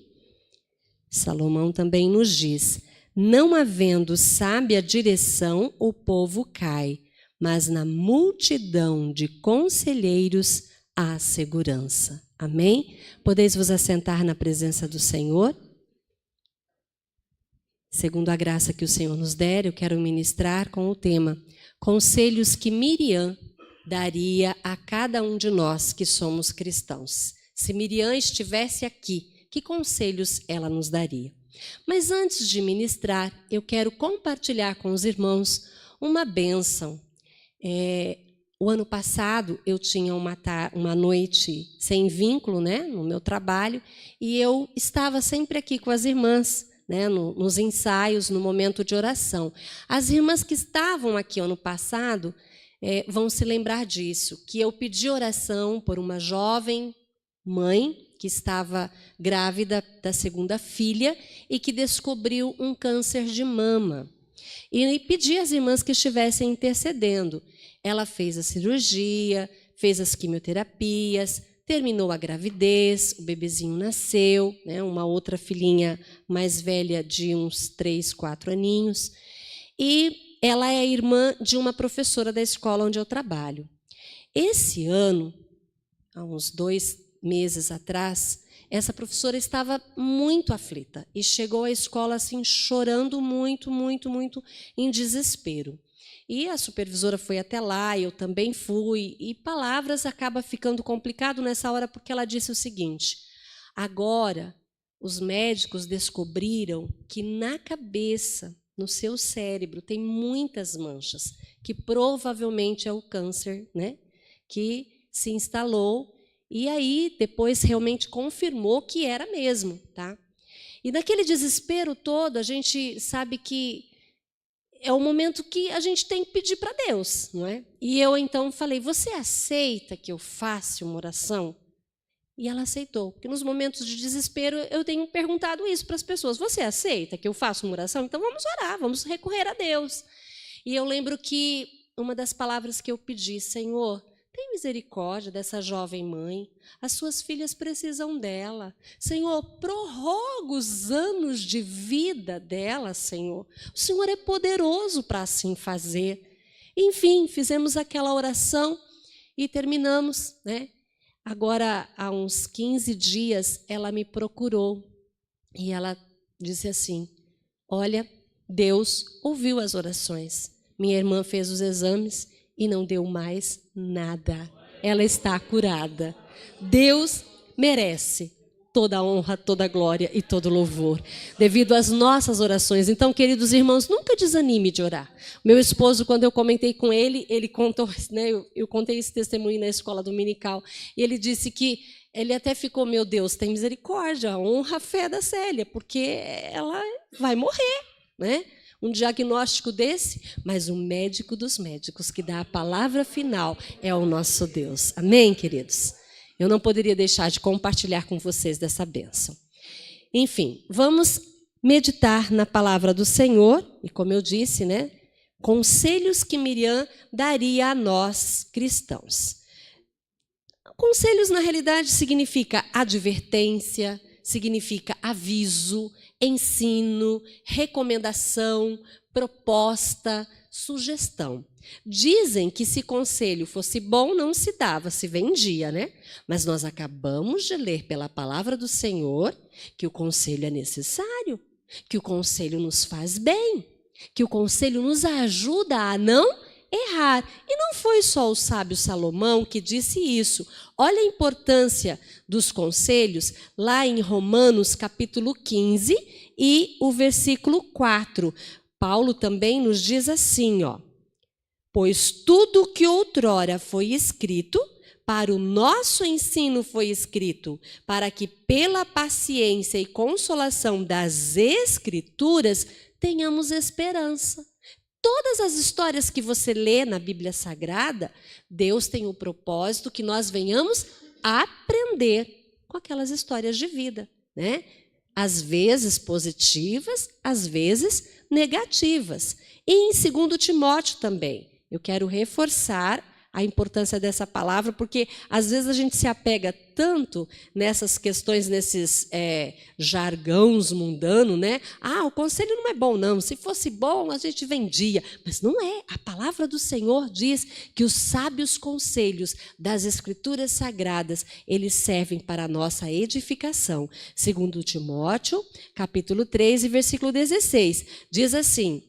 S12: Salomão também nos diz: não havendo sábia direção, o povo cai, mas na multidão de conselheiros há segurança. Amém? Podeis vos assentar na presença do Senhor? Segundo a graça que o Senhor nos der, eu quero ministrar com o tema Conselhos que Miriam daria a cada um de nós que somos cristãos. Se Miriam estivesse aqui, que conselhos ela nos daria? Mas antes de ministrar, eu quero compartilhar com os irmãos uma bênção. O ano passado eu tinha uma noite sem vínculo, né, no meu trabalho, e eu estava sempre aqui com as irmãs, né, nos ensaios, no momento de oração. As irmãs que estavam aqui ano passado vão se lembrar disso, que eu pedi oração por uma jovem mãe que estava grávida da segunda filha e que descobriu um câncer de mama. E pedi às irmãs que estivessem intercedendo. Ela fez a cirurgia, fez as quimioterapias, terminou a gravidez, o bebezinho nasceu, né, uma outra filhinha mais velha de uns 3, 4 aninhos. E ela é irmã de uma professora da escola onde eu trabalho. Esse ano, há uns 2 meses atrás, essa professora estava muito aflita e chegou à escola assim, chorando muito, muito, muito, em desespero. E a supervisora foi até lá, eu também fui, e palavras acaba ficando complicado nessa hora, porque ela disse o seguinte: agora os médicos descobriram que na cabeça, no seu cérebro, tem muitas manchas, que provavelmente é o câncer, né, que se instalou, e aí depois realmente confirmou que era mesmo, tá? E naquele desespero todo, a gente sabe que é o momento que a gente tem que pedir para Deus, não é? E eu então falei: você aceita que eu faça uma oração? E ela aceitou, porque nos momentos de desespero eu tenho perguntado isso para as pessoas: você aceita que eu faça uma oração? Então vamos orar, vamos recorrer a Deus. E eu lembro que uma das palavras que eu pedi: Senhor, tem misericórdia dessa jovem mãe, as suas filhas precisam dela. Senhor, prorroga os anos de vida dela, Senhor. O Senhor é poderoso para assim fazer. Enfim, fizemos aquela oração e terminamos, né? Agora, há uns 15 dias, ela me procurou e ela disse assim: olha, Deus ouviu as orações. Minha irmã fez os exames e não deu mais nada. Ela está curada. Deus merece toda a honra, toda a glória e todo o louvor, devido às nossas orações. Então, queridos irmãos, nunca desanime de orar. Meu esposo, quando eu comentei com ele, ele contou, né, eu contei esse testemunho na escola dominical, e ele disse que ele até ficou: meu Deus, tem misericórdia, honra a fé da Célia, porque ela vai morrer, né? Um diagnóstico desse, mas o médico dos médicos que dá a palavra final é o nosso Deus. Amém, queridos? Eu não poderia deixar de compartilhar com vocês dessa bênção. Enfim, vamos meditar na palavra do Senhor, e como eu disse, né, conselhos que Miriam daria a nós cristãos. Conselhos, na realidade, significa advertência, significa aviso, ensino, recomendação, proposta, sugestão. Dizem que se conselho fosse bom, não se dava, se vendia, né? Mas nós acabamos de ler pela palavra do Senhor que o conselho é necessário, que o conselho nos faz bem, que o conselho nos ajuda a não errar. E não foi só o sábio Salomão que disse isso. Olha a importância dos conselhos lá em Romanos capítulo 15 e o versículo 4. Paulo também nos diz assim, ó: pois tudo que outrora foi escrito, para o nosso ensino foi escrito, para que pela paciência e consolação das Escrituras tenhamos esperança. Todas as histórias que você lê na Bíblia Sagrada, Deus tem o propósito que nós venhamos aprender com aquelas histórias de vida, né? Às vezes positivas, às vezes negativas. E em 2 Timóteo também, eu quero reforçar a importância dessa palavra, porque às vezes a gente se apega tanto nessas questões, nesses jargões mundanos, né? O conselho não é bom, não. Se fosse bom, a gente vendia. Mas não é. A palavra do Senhor diz que os sábios conselhos das Escrituras Sagradas, eles servem para a nossa edificação. Segundo Timóteo, capítulo 3, versículo 16, diz assim: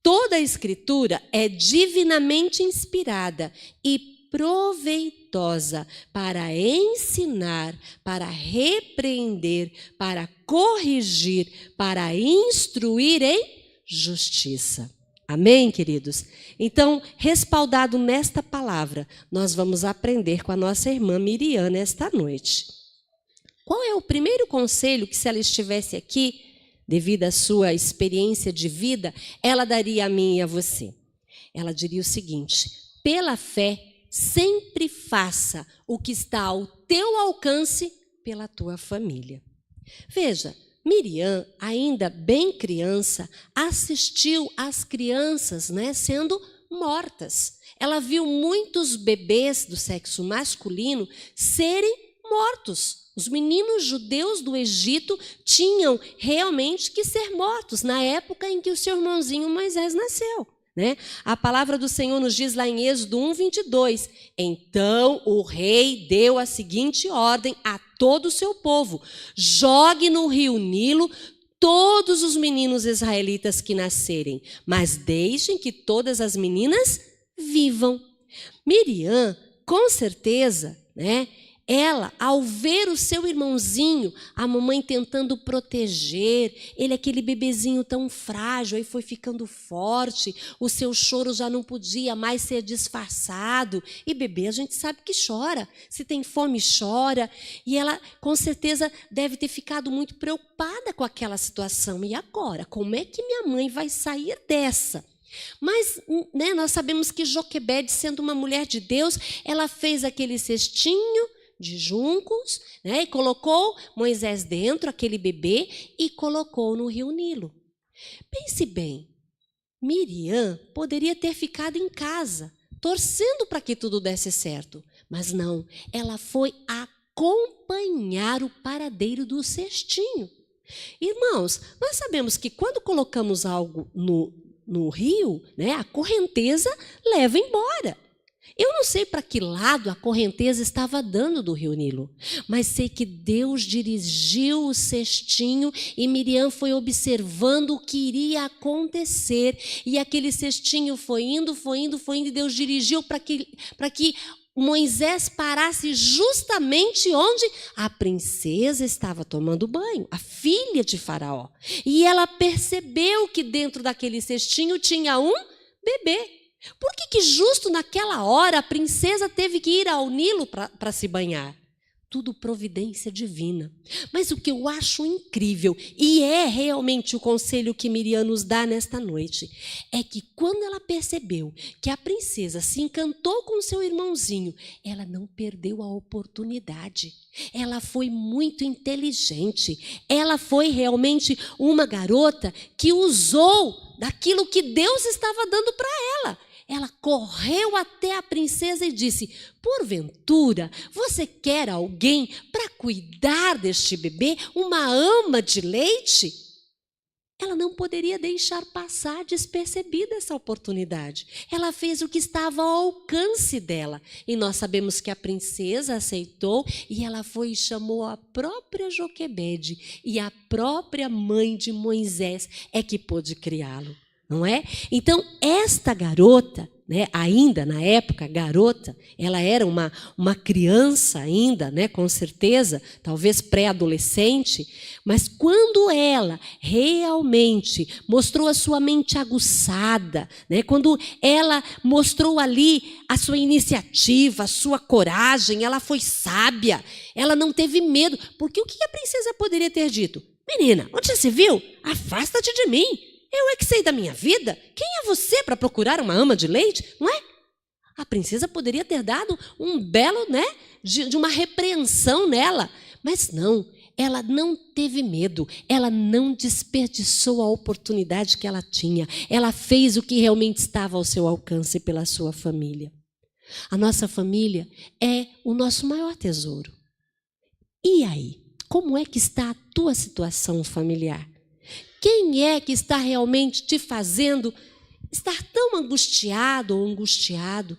S12: toda a Escritura é divinamente inspirada e proveitosa para ensinar, para repreender, para corrigir, para instruir em justiça. Amém, queridos? Então, respaldado nesta palavra, nós vamos aprender com a nossa irmã Miriam nesta noite. Qual é o primeiro conselho que, se ela estivesse aqui, devido à sua experiência de vida, ela daria a mim e a você? Ela diria o seguinte: pela fé, sempre faça o que está ao teu alcance pela tua família. Veja, Miriam, ainda bem criança, assistiu às crianças, né, sendo mortas. Ela viu muitos bebês do sexo masculino serem mortos. Os meninos judeus do Egito tinham realmente que ser mortos na época em que o seu irmãozinho Moisés nasceu, né? A palavra do Senhor nos diz lá em Êxodo 1:22, então o rei deu a seguinte ordem a todo o seu povo: jogue no rio Nilo todos os meninos israelitas que nascerem, mas deixem que todas as meninas vivam. Miriam, com certeza, né? Ela, ao ver o seu irmãozinho, a mamãe tentando proteger, ele aquele bebezinho tão frágil, aí foi ficando forte, o seu choro já não podia mais ser disfarçado. E bebê a gente sabe que chora, se tem fome chora. E ela com certeza deve ter ficado muito preocupada com aquela situação. E agora, como é que minha mãe vai sair dessa? Mas, né, nós sabemos que Joquebede, sendo uma mulher de Deus, ela fez aquele cestinho de juncos, né, e colocou Moisés dentro, aquele bebê, e colocou no rio Nilo. Pense bem, Miriam poderia ter ficado em casa, torcendo para que tudo desse certo, mas não, ela foi acompanhar o paradeiro do cestinho. Irmãos, nós sabemos que quando colocamos algo no rio, né, a correnteza leva embora. Eu não sei para que lado a correnteza estava dando do rio Nilo, mas sei que Deus dirigiu o cestinho e Miriam foi observando o que iria acontecer. E aquele cestinho foi indo, e Deus dirigiu para que Moisés parasse justamente onde a princesa estava tomando banho, a filha de Faraó. E ela percebeu que dentro daquele cestinho tinha um bebê. Por que justo naquela hora a princesa teve que ir ao Nilo para se banhar? Tudo providência divina. Mas o que eu acho incrível, e é realmente o conselho que Miriam nos dá nesta noite, é que quando ela percebeu que a princesa se encantou com seu irmãozinho, ela não perdeu a oportunidade. Ela foi muito inteligente. Ela foi realmente uma garota que usou daquilo que Deus estava dando para ela. Ela correu até a princesa e disse: porventura, você quer alguém para cuidar deste bebê, uma ama de leite? Ela não poderia deixar passar despercebida essa oportunidade. Ela fez o que estava ao alcance dela. E nós sabemos que a princesa aceitou e ela foi e chamou a própria Joquebede. E a própria mãe de Moisés é que pôde criá-lo. Não é? Então, esta garota, né, ainda na época, garota, ela era uma criança ainda, né, com certeza, talvez pré-adolescente, mas quando ela realmente mostrou a sua mente aguçada, né, quando ela mostrou ali a sua iniciativa, a sua coragem, ela foi sábia, ela não teve medo, porque o que a princesa poderia ter dito? Menina, onde já se viu? Afasta-te de mim. Eu é que sei da minha vida. Quem é você para procurar uma ama de leite? Não é? A princesa poderia ter dado um belo, né, de uma repreensão nela. Mas não, ela não teve medo. Ela não desperdiçou a oportunidade que ela tinha. Ela fez o que realmente estava ao seu alcance pela sua família. A nossa família é o nosso maior tesouro. E aí? Como é que está a tua situação familiar? Quem é que está realmente te fazendo estar tão angustiado ou angustiado?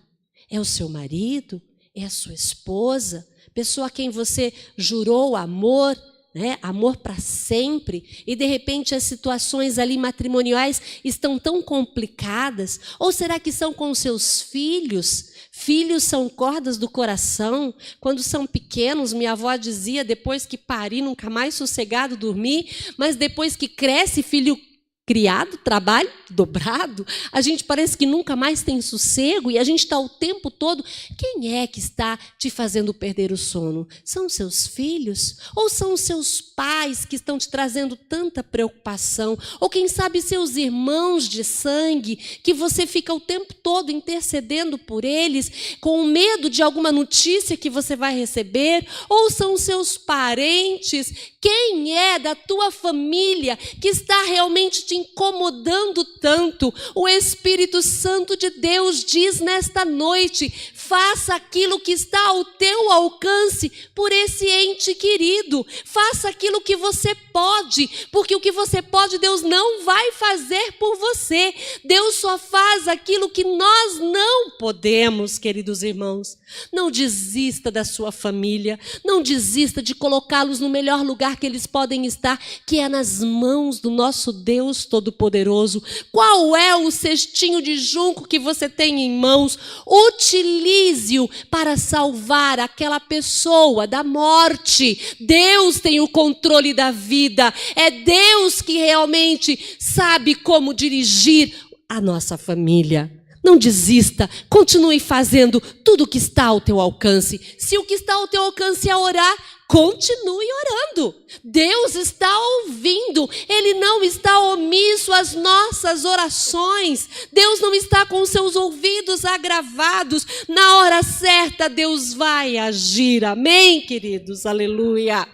S12: É o seu marido? É a sua esposa? Pessoa a quem você jurou amor, né? Amor para sempre, e de repente as situações ali matrimoniais estão tão complicadas? Ou será que são com seus filhos? Filhos são cordas do coração. Quando são pequenos, minha avó dizia, depois que parir, nunca mais sossegado dormir, mas depois que cresce, filho criado, trabalho dobrado, a gente parece que nunca mais tem sossego e a gente está o tempo todo. Quem é que está te fazendo perder o sono? São seus filhos? Ou são seus pais que estão te trazendo tanta preocupação? Ou quem sabe seus irmãos de sangue, que você fica o tempo todo intercedendo por eles, com medo de alguma notícia que você vai receber? Ou são seus parentes? Quem é da tua família que está realmente te incomodando tanto? O Espírito Santo de Deus diz nesta noite: faça aquilo que está ao teu alcance por esse ente querido. Faça aquilo que você pode, porque o que você pode, Deus não vai fazer por você. Deus só faz aquilo que nós não podemos, queridos irmãos. Não desista da sua família, não desista de colocá-los no melhor lugar que eles podem estar, que é nas mãos do nosso Deus Todo-Poderoso. Qual é o cestinho de junco que você tem em mãos? Utilize-o para salvar aquela pessoa da morte. Deus tem o controle da vida. É Deus que realmente sabe como dirigir a nossa família. Não desista, continue fazendo tudo o que está ao teu alcance. Se o que está ao teu alcance é orar, continue orando. Deus está ouvindo, Ele não está omisso às nossas orações. Deus não está com seus ouvidos agravados. Na hora certa, Deus vai agir. Amém, queridos? Aleluia.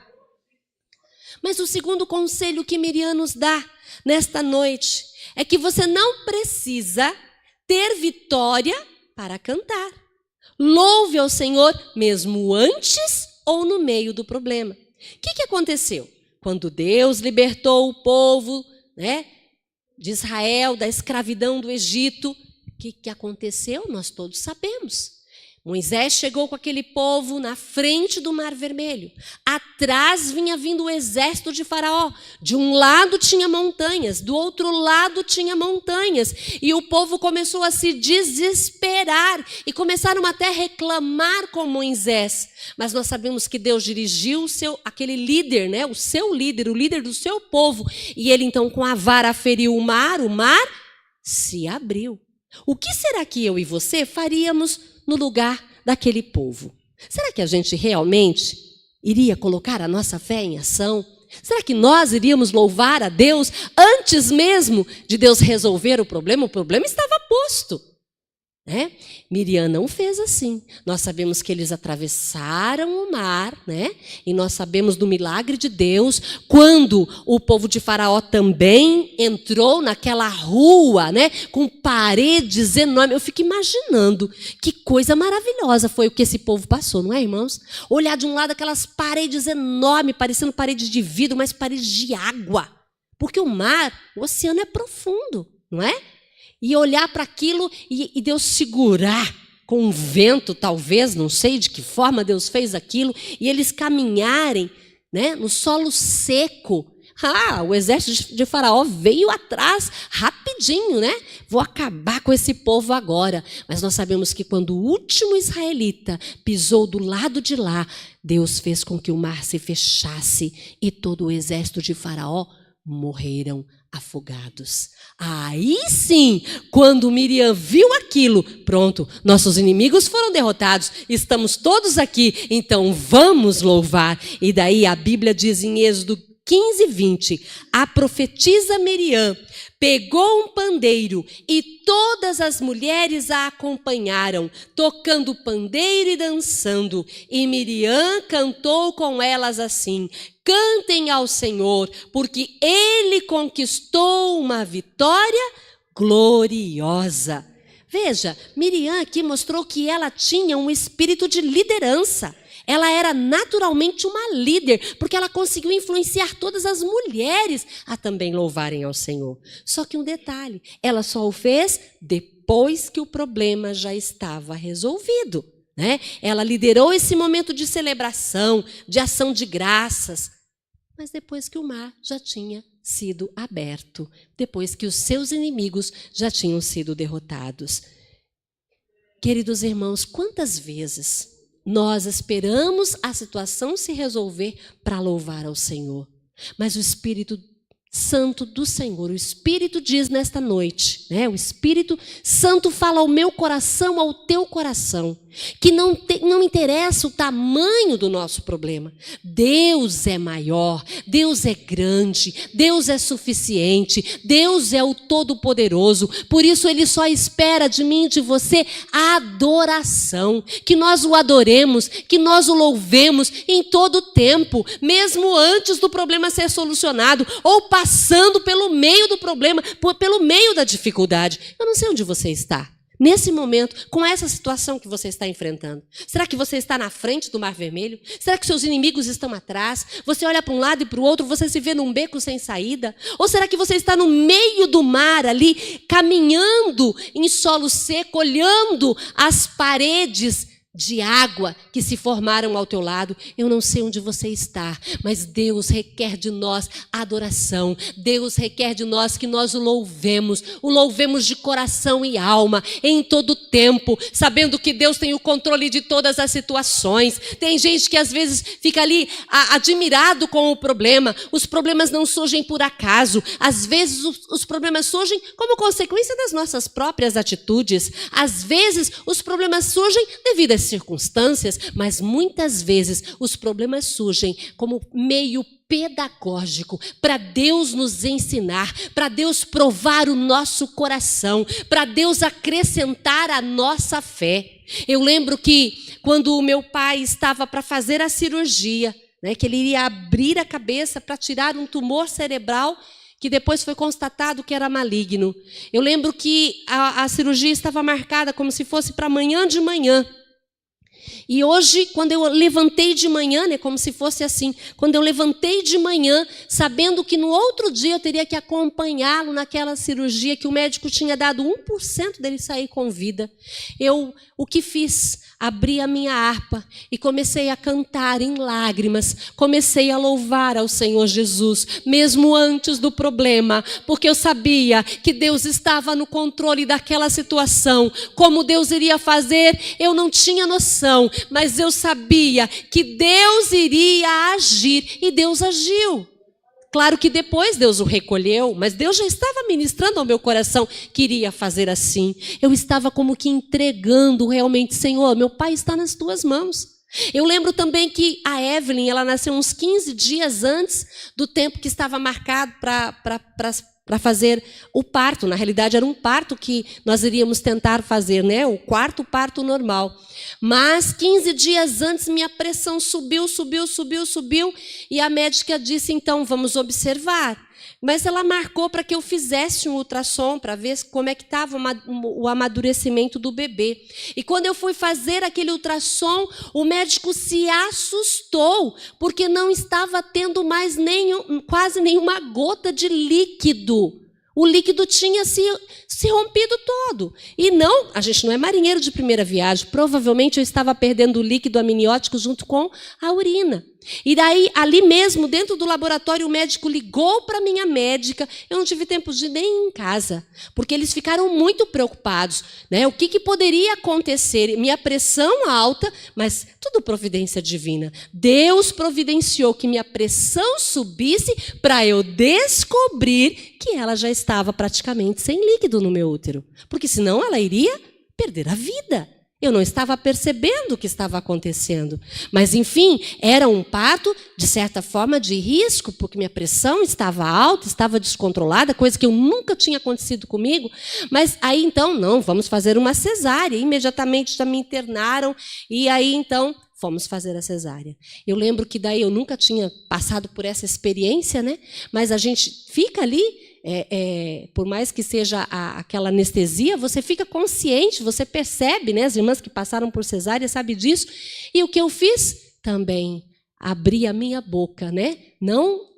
S12: Mas o segundo conselho que Miriam nos dá nesta noite é que você não precisa ter vitória para cantar. Louve ao Senhor mesmo antes ou no meio do problema. O que aconteceu? Quando Deus libertou o povo, né, de Israel da escravidão do Egito, o que aconteceu? Nós todos sabemos. Moisés chegou com aquele povo na frente do Mar Vermelho. Atrás vinha vindo o exército de Faraó. De um lado tinha montanhas, do outro lado tinha montanhas. E o povo começou a se desesperar e começaram até a reclamar com Moisés. Mas nós sabemos que Deus dirigiu aquele líder, né, o seu líder, o líder do seu povo. E ele então com a vara feriu o mar se abriu. O que será que eu e você faríamos no lugar daquele povo? Será que a gente realmente iria colocar a nossa fé em ação? Será que nós iríamos louvar a Deus antes mesmo de Deus resolver o problema? O problema estava posto, né? Miriam não fez assim. Nós sabemos que eles atravessaram o mar, né? E nós sabemos do milagre de Deus quando o povo de Faraó também entrou naquela rua, né? Com paredes enormes. Eu fico imaginando que coisa maravilhosa foi o que esse povo passou, não é, irmãos? Olhar de um lado aquelas paredes enormes, parecendo paredes de vidro, mas paredes de água. Porque o mar, o oceano é profundo, não é? E olhar para aquilo e Deus segurar com um vento, talvez, não sei de que forma Deus fez aquilo, e eles caminharem, né, no solo seco. O exército de Faraó veio atrás rapidinho, né? Vou acabar com esse povo agora. Mas nós sabemos que quando o último israelita pisou do lado de lá, Deus fez com que o mar se fechasse e todo o exército de Faraó morreram afogados. Aí sim, quando Miriam viu aquilo, pronto, nossos inimigos foram derrotados, estamos todos aqui, então vamos louvar. E daí a Bíblia diz em Êxodo 15:20, a profetisa Miriam pegou um pandeiro e todas as mulheres a acompanharam, tocando pandeiro e dançando. E Miriam cantou com elas assim: cantem ao Senhor, porque Ele conquistou uma vitória gloriosa. Veja, Miriam aqui mostrou que ela tinha um espírito de liderança. Ela era naturalmente uma líder, porque ela conseguiu influenciar todas as mulheres a também louvarem ao Senhor. Só que um detalhe, ela só o fez depois que o problema já estava resolvido, né? Ela liderou esse momento de celebração, de ação de graças, mas depois que o mar já tinha sido aberto, depois que os seus inimigos já tinham sido derrotados. Queridos irmãos, quantas vezes nós esperamos a situação se resolver para louvar ao Senhor, mas o Espírito Santo do Senhor, o Espírito diz nesta noite, né? O Espírito Santo fala ao meu coração, ao teu coração, que não interessa o tamanho do nosso problema. Deus é maior, Deus é grande, Deus é suficiente, Deus é o Todo-Poderoso. Por isso Ele só espera de mim e de você a adoração, que nós o adoremos, que nós o louvemos em todo o tempo, mesmo antes do problema ser solucionado, ou passando pelo meio do problema, pelo meio da dificuldade. Eu não sei onde você está nesse momento, com essa situação que você está enfrentando. Será que você está na frente do Mar Vermelho? Será que seus inimigos estão atrás? Você olha para um lado e para o outro, você se vê num beco sem saída? Ou será que você está no meio do mar ali, caminhando em solo seco, olhando as paredes de água que se formaram ao teu lado? Eu não sei onde você está, mas Deus requer de nós adoração. Deus requer de nós que nós o louvemos de coração e alma, em todo tempo, sabendo que Deus tem o controle de todas as situações. Tem gente que às vezes fica ali admirado com o problema. Os problemas não surgem por acaso. Às vezes os problemas surgem como consequência das nossas próprias atitudes. Às vezes os problemas surgem devido a circunstâncias, mas muitas vezes os problemas surgem como meio pedagógico para Deus nos ensinar, para Deus provar o nosso coração, para Deus acrescentar a nossa fé. Eu lembro que quando o meu pai estava para fazer a cirurgia, né, que ele iria abrir a cabeça para tirar um tumor cerebral que depois foi constatado que era maligno. Eu lembro que a cirurgia estava marcada como se fosse para amanhã de manhã. E hoje, quando eu levantei de manhã, né, como se fosse assim, quando eu levantei de manhã, sabendo que no outro dia eu teria que acompanhá-lo naquela cirurgia, que o médico tinha dado 1% dele sair com vida, o que fiz? Abri a minha harpa e comecei a cantar em lágrimas, comecei a louvar ao Senhor Jesus, mesmo antes do problema, porque eu sabia que Deus estava no controle daquela situação. Como Deus iria fazer, eu não tinha noção, mas eu sabia que Deus iria agir, e Deus agiu. Claro que depois Deus o recolheu, mas Deus já estava ministrando ao meu coração que iria fazer assim. Eu estava como que entregando realmente, Senhor, meu pai está nas tuas mãos. Eu lembro também que a Evelyn, ela nasceu uns 15 dias antes do tempo que estava marcado para fazer o parto. Na realidade, era um parto que nós iríamos tentar fazer, né? O quarto parto normal. Mas 15 dias antes, minha pressão subiu, e a médica disse, então, vamos observar. Mas ela marcou para que eu fizesse um ultrassom, para ver como é que estava o amadurecimento do bebê. E quando eu fui fazer aquele ultrassom, o médico se assustou, porque não estava tendo mais quase nenhuma gota de líquido. O líquido tinha se rompido todo. E não, a gente não é marinheiro de primeira viagem. Provavelmente eu estava perdendo o líquido amniótico junto com a urina. E daí, ali mesmo, dentro do laboratório, o médico ligou para a minha médica. Eu não tive tempo de ir nem em casa, porque eles ficaram muito preocupados, né? O que poderia acontecer? Minha pressão alta, mas tudo providência divina. Deus providenciou que minha pressão subisse para eu descobrir que ela já estava praticamente sem líquido no meu útero. Porque senão ela iria perder a vida. Eu não estava percebendo o que estava acontecendo. Mas, enfim, era um parto, de certa forma, de risco, porque minha pressão estava alta, estava descontrolada, coisa que eu nunca tinha acontecido comigo. Mas aí, então, não, vamos fazer uma cesárea. Imediatamente já me internaram, e aí, então, fomos fazer a cesárea. Eu lembro que daí eu nunca tinha passado por essa experiência, né? Mas a gente fica ali, por mais que seja aquela anestesia, você fica consciente, você percebe, né? As irmãs que passaram por cesárea sabem disso. E o que eu fiz? Também abri a minha boca, né? Não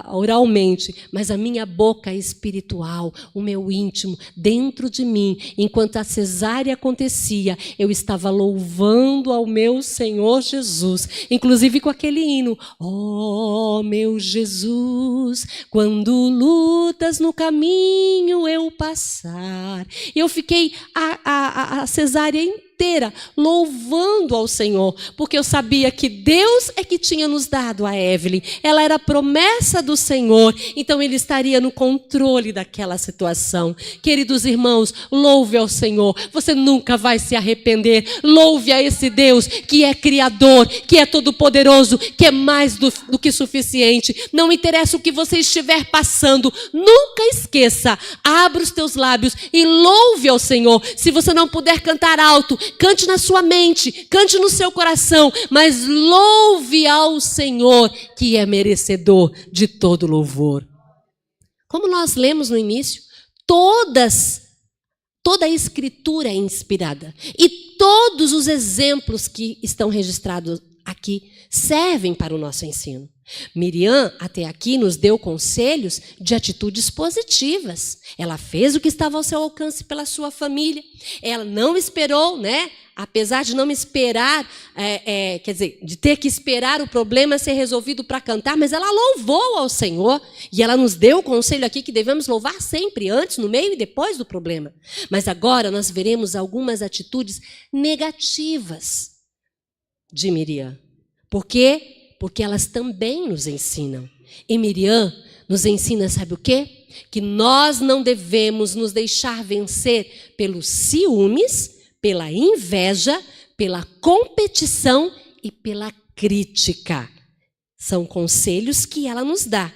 S12: oralmente, mas a minha boca espiritual, o meu íntimo, dentro de mim, enquanto a cesárea acontecia, eu estava louvando ao meu Senhor Jesus, inclusive com aquele hino, ó meu Jesus, quando lutas no caminho eu passar. E eu fiquei a cesárea inteira louvando ao Senhor, porque eu sabia que Deus é que tinha nos dado a Evelyn, ela era a promessa do Senhor, então Ele estaria no controle daquela situação. Queridos irmãos, louve ao Senhor, você nunca vai se arrepender, louve a esse Deus que é Criador, que é Todo-Poderoso, que é mais do que suficiente. Não interessa o que você estiver passando, nunca esqueça, abra os teus lábios e louve ao Senhor. Se você não puder cantar alto, cante na sua mente, cante no seu coração, mas louve ao Senhor, que é merecedor de todo louvor. Como nós lemos no início, toda a Escritura é inspirada. E todos os exemplos que estão registrados aqui servem para o nosso ensino. Miriam, até aqui, nos deu conselhos de atitudes positivas. Ela fez o que estava ao seu alcance pela sua família. Ela não esperou, né? Apesar de não esperar, quer dizer, de ter que esperar o problema ser resolvido para cantar, mas ela louvou ao Senhor. E ela nos deu o conselho aqui que devemos louvar sempre, antes, no meio e depois do problema. Mas agora nós veremos algumas atitudes negativas de Miriam. Por quê? Porque elas também nos ensinam. E Miriam nos ensina, sabe o quê? Que nós não devemos nos deixar vencer pelos ciúmes, pela inveja, pela competição e pela crítica. São conselhos que ela nos dá.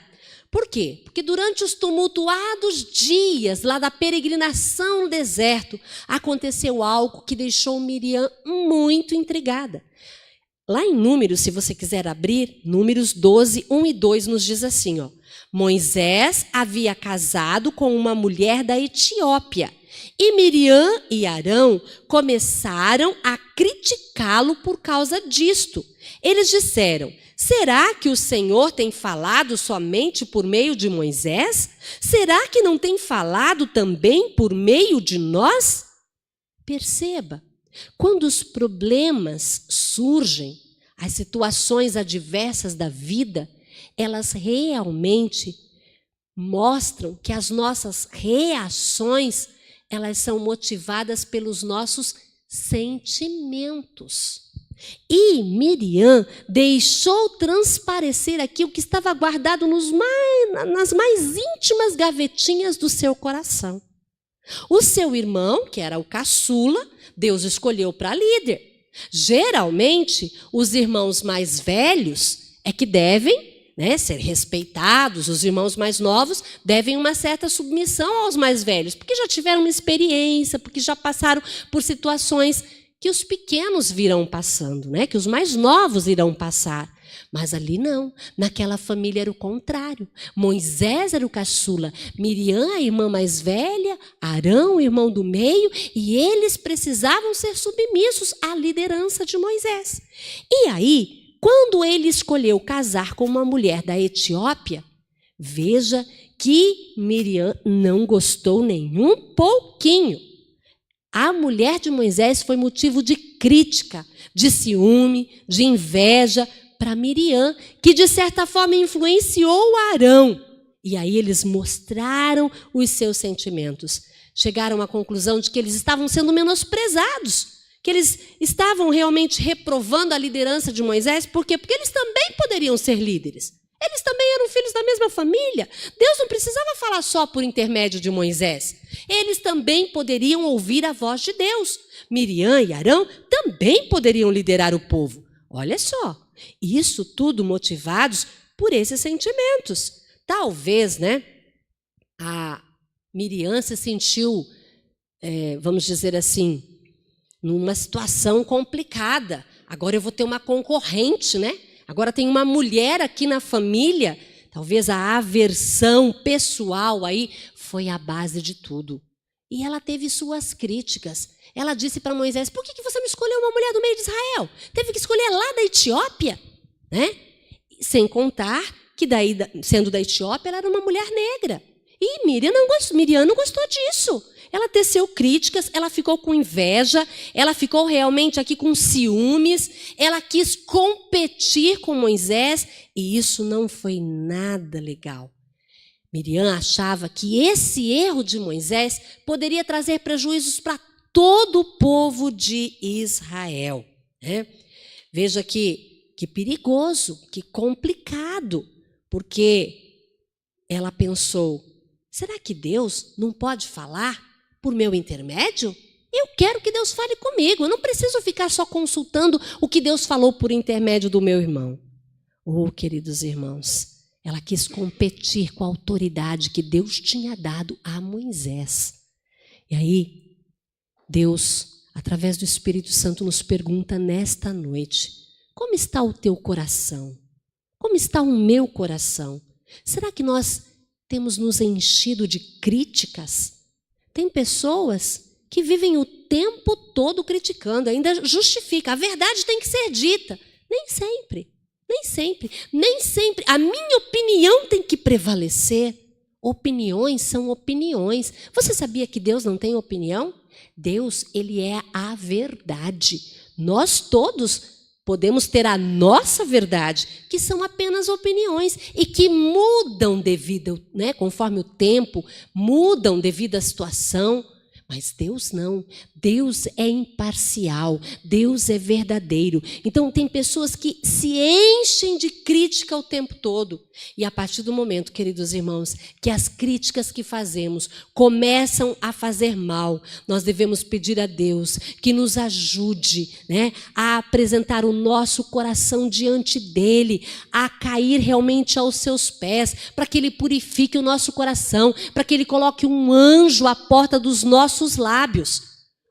S12: Por quê? Porque durante os tumultuados dias lá da peregrinação no deserto, aconteceu algo que deixou Miriam muito intrigada. Lá em Números, se você quiser abrir, Números 12, 1 e 2 nos diz assim, ó, Moisés havia casado com uma mulher da Etiópia e Miriam e Arão começaram a criticá-lo por causa disto. Eles disseram, será que o Senhor tem falado somente por meio de Moisés? Será que não tem falado também por meio de nós? Perceba. Quando os problemas surgem, as situações adversas da vida, elas realmente mostram que as nossas reações, elas são motivadas pelos nossos sentimentos. E Miriam deixou transparecer aqui o que estava guardado nas mais íntimas gavetinhas do seu coração. O seu irmão, que era o caçula, Deus escolheu para líder. Geralmente, os irmãos mais velhos é que devem, né, ser respeitados, os irmãos mais novos devem uma certa submissão aos mais velhos, porque já tiveram uma experiência, porque já passaram por situações que os pequenos virão passando, né, que os mais novos irão passar. Mas ali não, naquela família era o contrário. Moisés era o caçula, Miriam a irmã mais velha, Arão o irmão do meio, e eles precisavam ser submissos à liderança de Moisés. E aí, quando ele escolheu casar com uma mulher da Etiópia, veja que Miriam não gostou nem um pouquinho. A mulher de Moisés foi motivo de crítica, de ciúme, de inveja, para Miriam, que de certa forma influenciou Arão. E aí eles mostraram os seus sentimentos. Chegaram à conclusão de que eles estavam sendo menosprezados, que eles estavam realmente reprovando a liderança de Moisés. Por quê? Porque eles também poderiam ser líderes. Eles também eram filhos da mesma família. Deus não precisava falar só por intermédio de Moisés. Eles também poderiam ouvir a voz de Deus. Miriam e Arão também poderiam liderar o povo. Olha só. Isso tudo motivados por esses sentimentos. Talvez, né, a Miriam se sentiu, vamos dizer assim, numa situação complicada, agora eu vou ter uma concorrente, né? Agora tem uma mulher aqui na família. Talvez a aversão pessoal aí foi a base de tudo. E ela teve suas críticas. Ela disse para Moisés: por que você não escolheu uma mulher do meio de Israel? Teve que escolher lá da Etiópia, né? Sem contar que daí, sendo da Etiópia, ela era uma mulher negra. E Miriam não gostou disso. Ela teceu críticas, ela ficou com inveja, ela ficou realmente aqui com ciúmes, ela quis competir com Moisés, e isso não foi nada legal. Miriam achava que esse erro de Moisés poderia trazer prejuízos para todo o povo de Israel, né? Veja que perigoso, que complicado, porque ela pensou: será que Deus não pode falar por meu intermédio? Eu quero que Deus fale comigo, eu não preciso ficar só consultando o que Deus falou por intermédio do meu irmão. Oh, queridos irmãos, ela quis competir com a autoridade que Deus tinha dado a Moisés. E aí, Deus, através do Espírito Santo, nos pergunta nesta noite: como está o teu coração? Como está o meu coração? Será que nós temos nos enchido de críticas? Tem pessoas que vivem o tempo todo criticando, ainda justifica. A verdade tem que ser dita. Nem sempre. A minha opinião tem que prevalecer. Opiniões são opiniões. Você sabia que Deus não tem opinião? Deus, ele é a verdade. Nós todos podemos ter a nossa verdade, que são apenas opiniões e que mudam devido, né, conforme o tempo, mudam devido à situação. Mas Deus não. Deus é imparcial. Deus é verdadeiro. Então, tem pessoas que se enchem de crítica o tempo todo. E a partir do momento, queridos irmãos, que as críticas que fazemos começam a fazer mal, nós devemos pedir a Deus que nos ajude, né, a apresentar o nosso coração diante dele, a cair realmente aos seus pés, para que ele purifique o nosso coração, para que ele coloque um anjo à porta dos nossos lábios.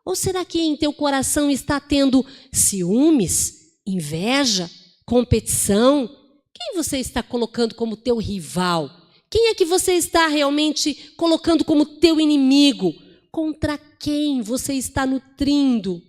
S12: Ou será que em teu coração está tendo ciúmes, inveja, competição? Quem você está colocando como teu rival? Quem é que você está realmente colocando como teu inimigo? Contra quem você está nutrindo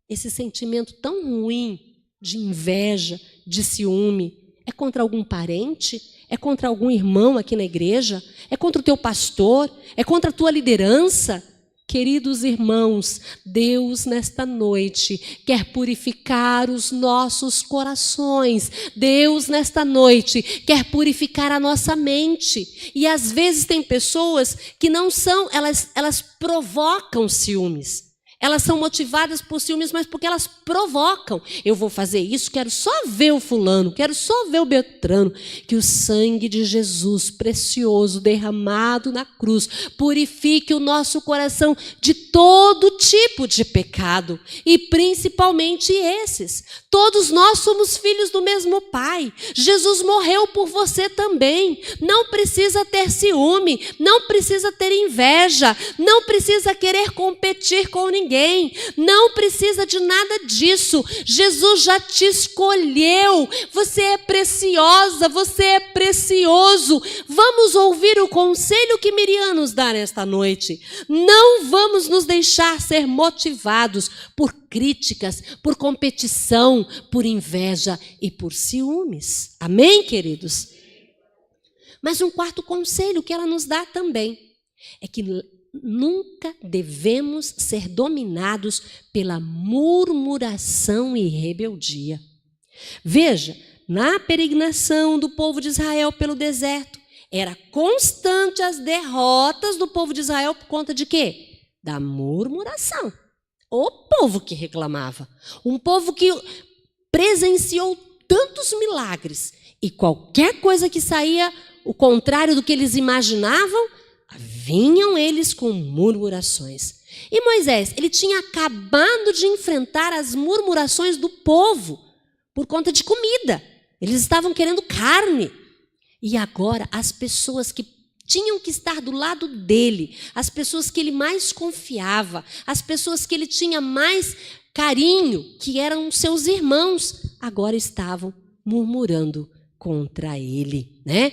S12: esse sentimento tão ruim de inveja, de ciúme? É contra algum parente? É contra algum irmão aqui na igreja? É contra o teu pastor? É contra a tua liderança? Queridos irmãos, Deus nesta noite quer purificar os nossos corações. Deus nesta noite quer purificar a nossa mente. E às vezes tem pessoas que não são, elas provocam ciúmes. Elas são motivadas por ciúmes, mas porque elas provocam. Eu vou fazer isso, quero só ver o fulano, quero só ver o Beltrano. Que o sangue de Jesus precioso derramado na cruz purifique o nosso coração de todo tipo de pecado. E principalmente esses. Todos nós somos filhos do mesmo Pai. Jesus morreu por você também. Não precisa ter ciúme, não precisa ter inveja, não precisa querer competir com ninguém. Não precisa de nada disso. Jesus já te escolheu. Você é preciosa, você é precioso. Vamos ouvir o conselho que Miriam nos dá nesta noite. Não vamos nos deixar ser motivados por críticas, por competição, por inveja e por ciúmes. Amém, queridos? Mas um quarto conselho que ela nos dá também é que nunca devemos ser dominados pela murmuração e rebeldia. Veja, na peregrinação do povo de Israel pelo deserto, era constante as derrotas do povo de Israel por conta de quê? Da murmuração. O povo que reclamava. Um povo que presenciou tantos milagres e qualquer coisa que saía o contrário do que eles imaginavam, vinham eles com murmurações. E Moisés, ele tinha acabado de enfrentar as murmurações do povo por conta de comida. Eles estavam querendo carne. E agora as pessoas que tinham que estar do lado dele, as pessoas que ele mais confiava, as pessoas que ele tinha mais carinho, que eram seus irmãos, agora estavam murmurando contra ele, né?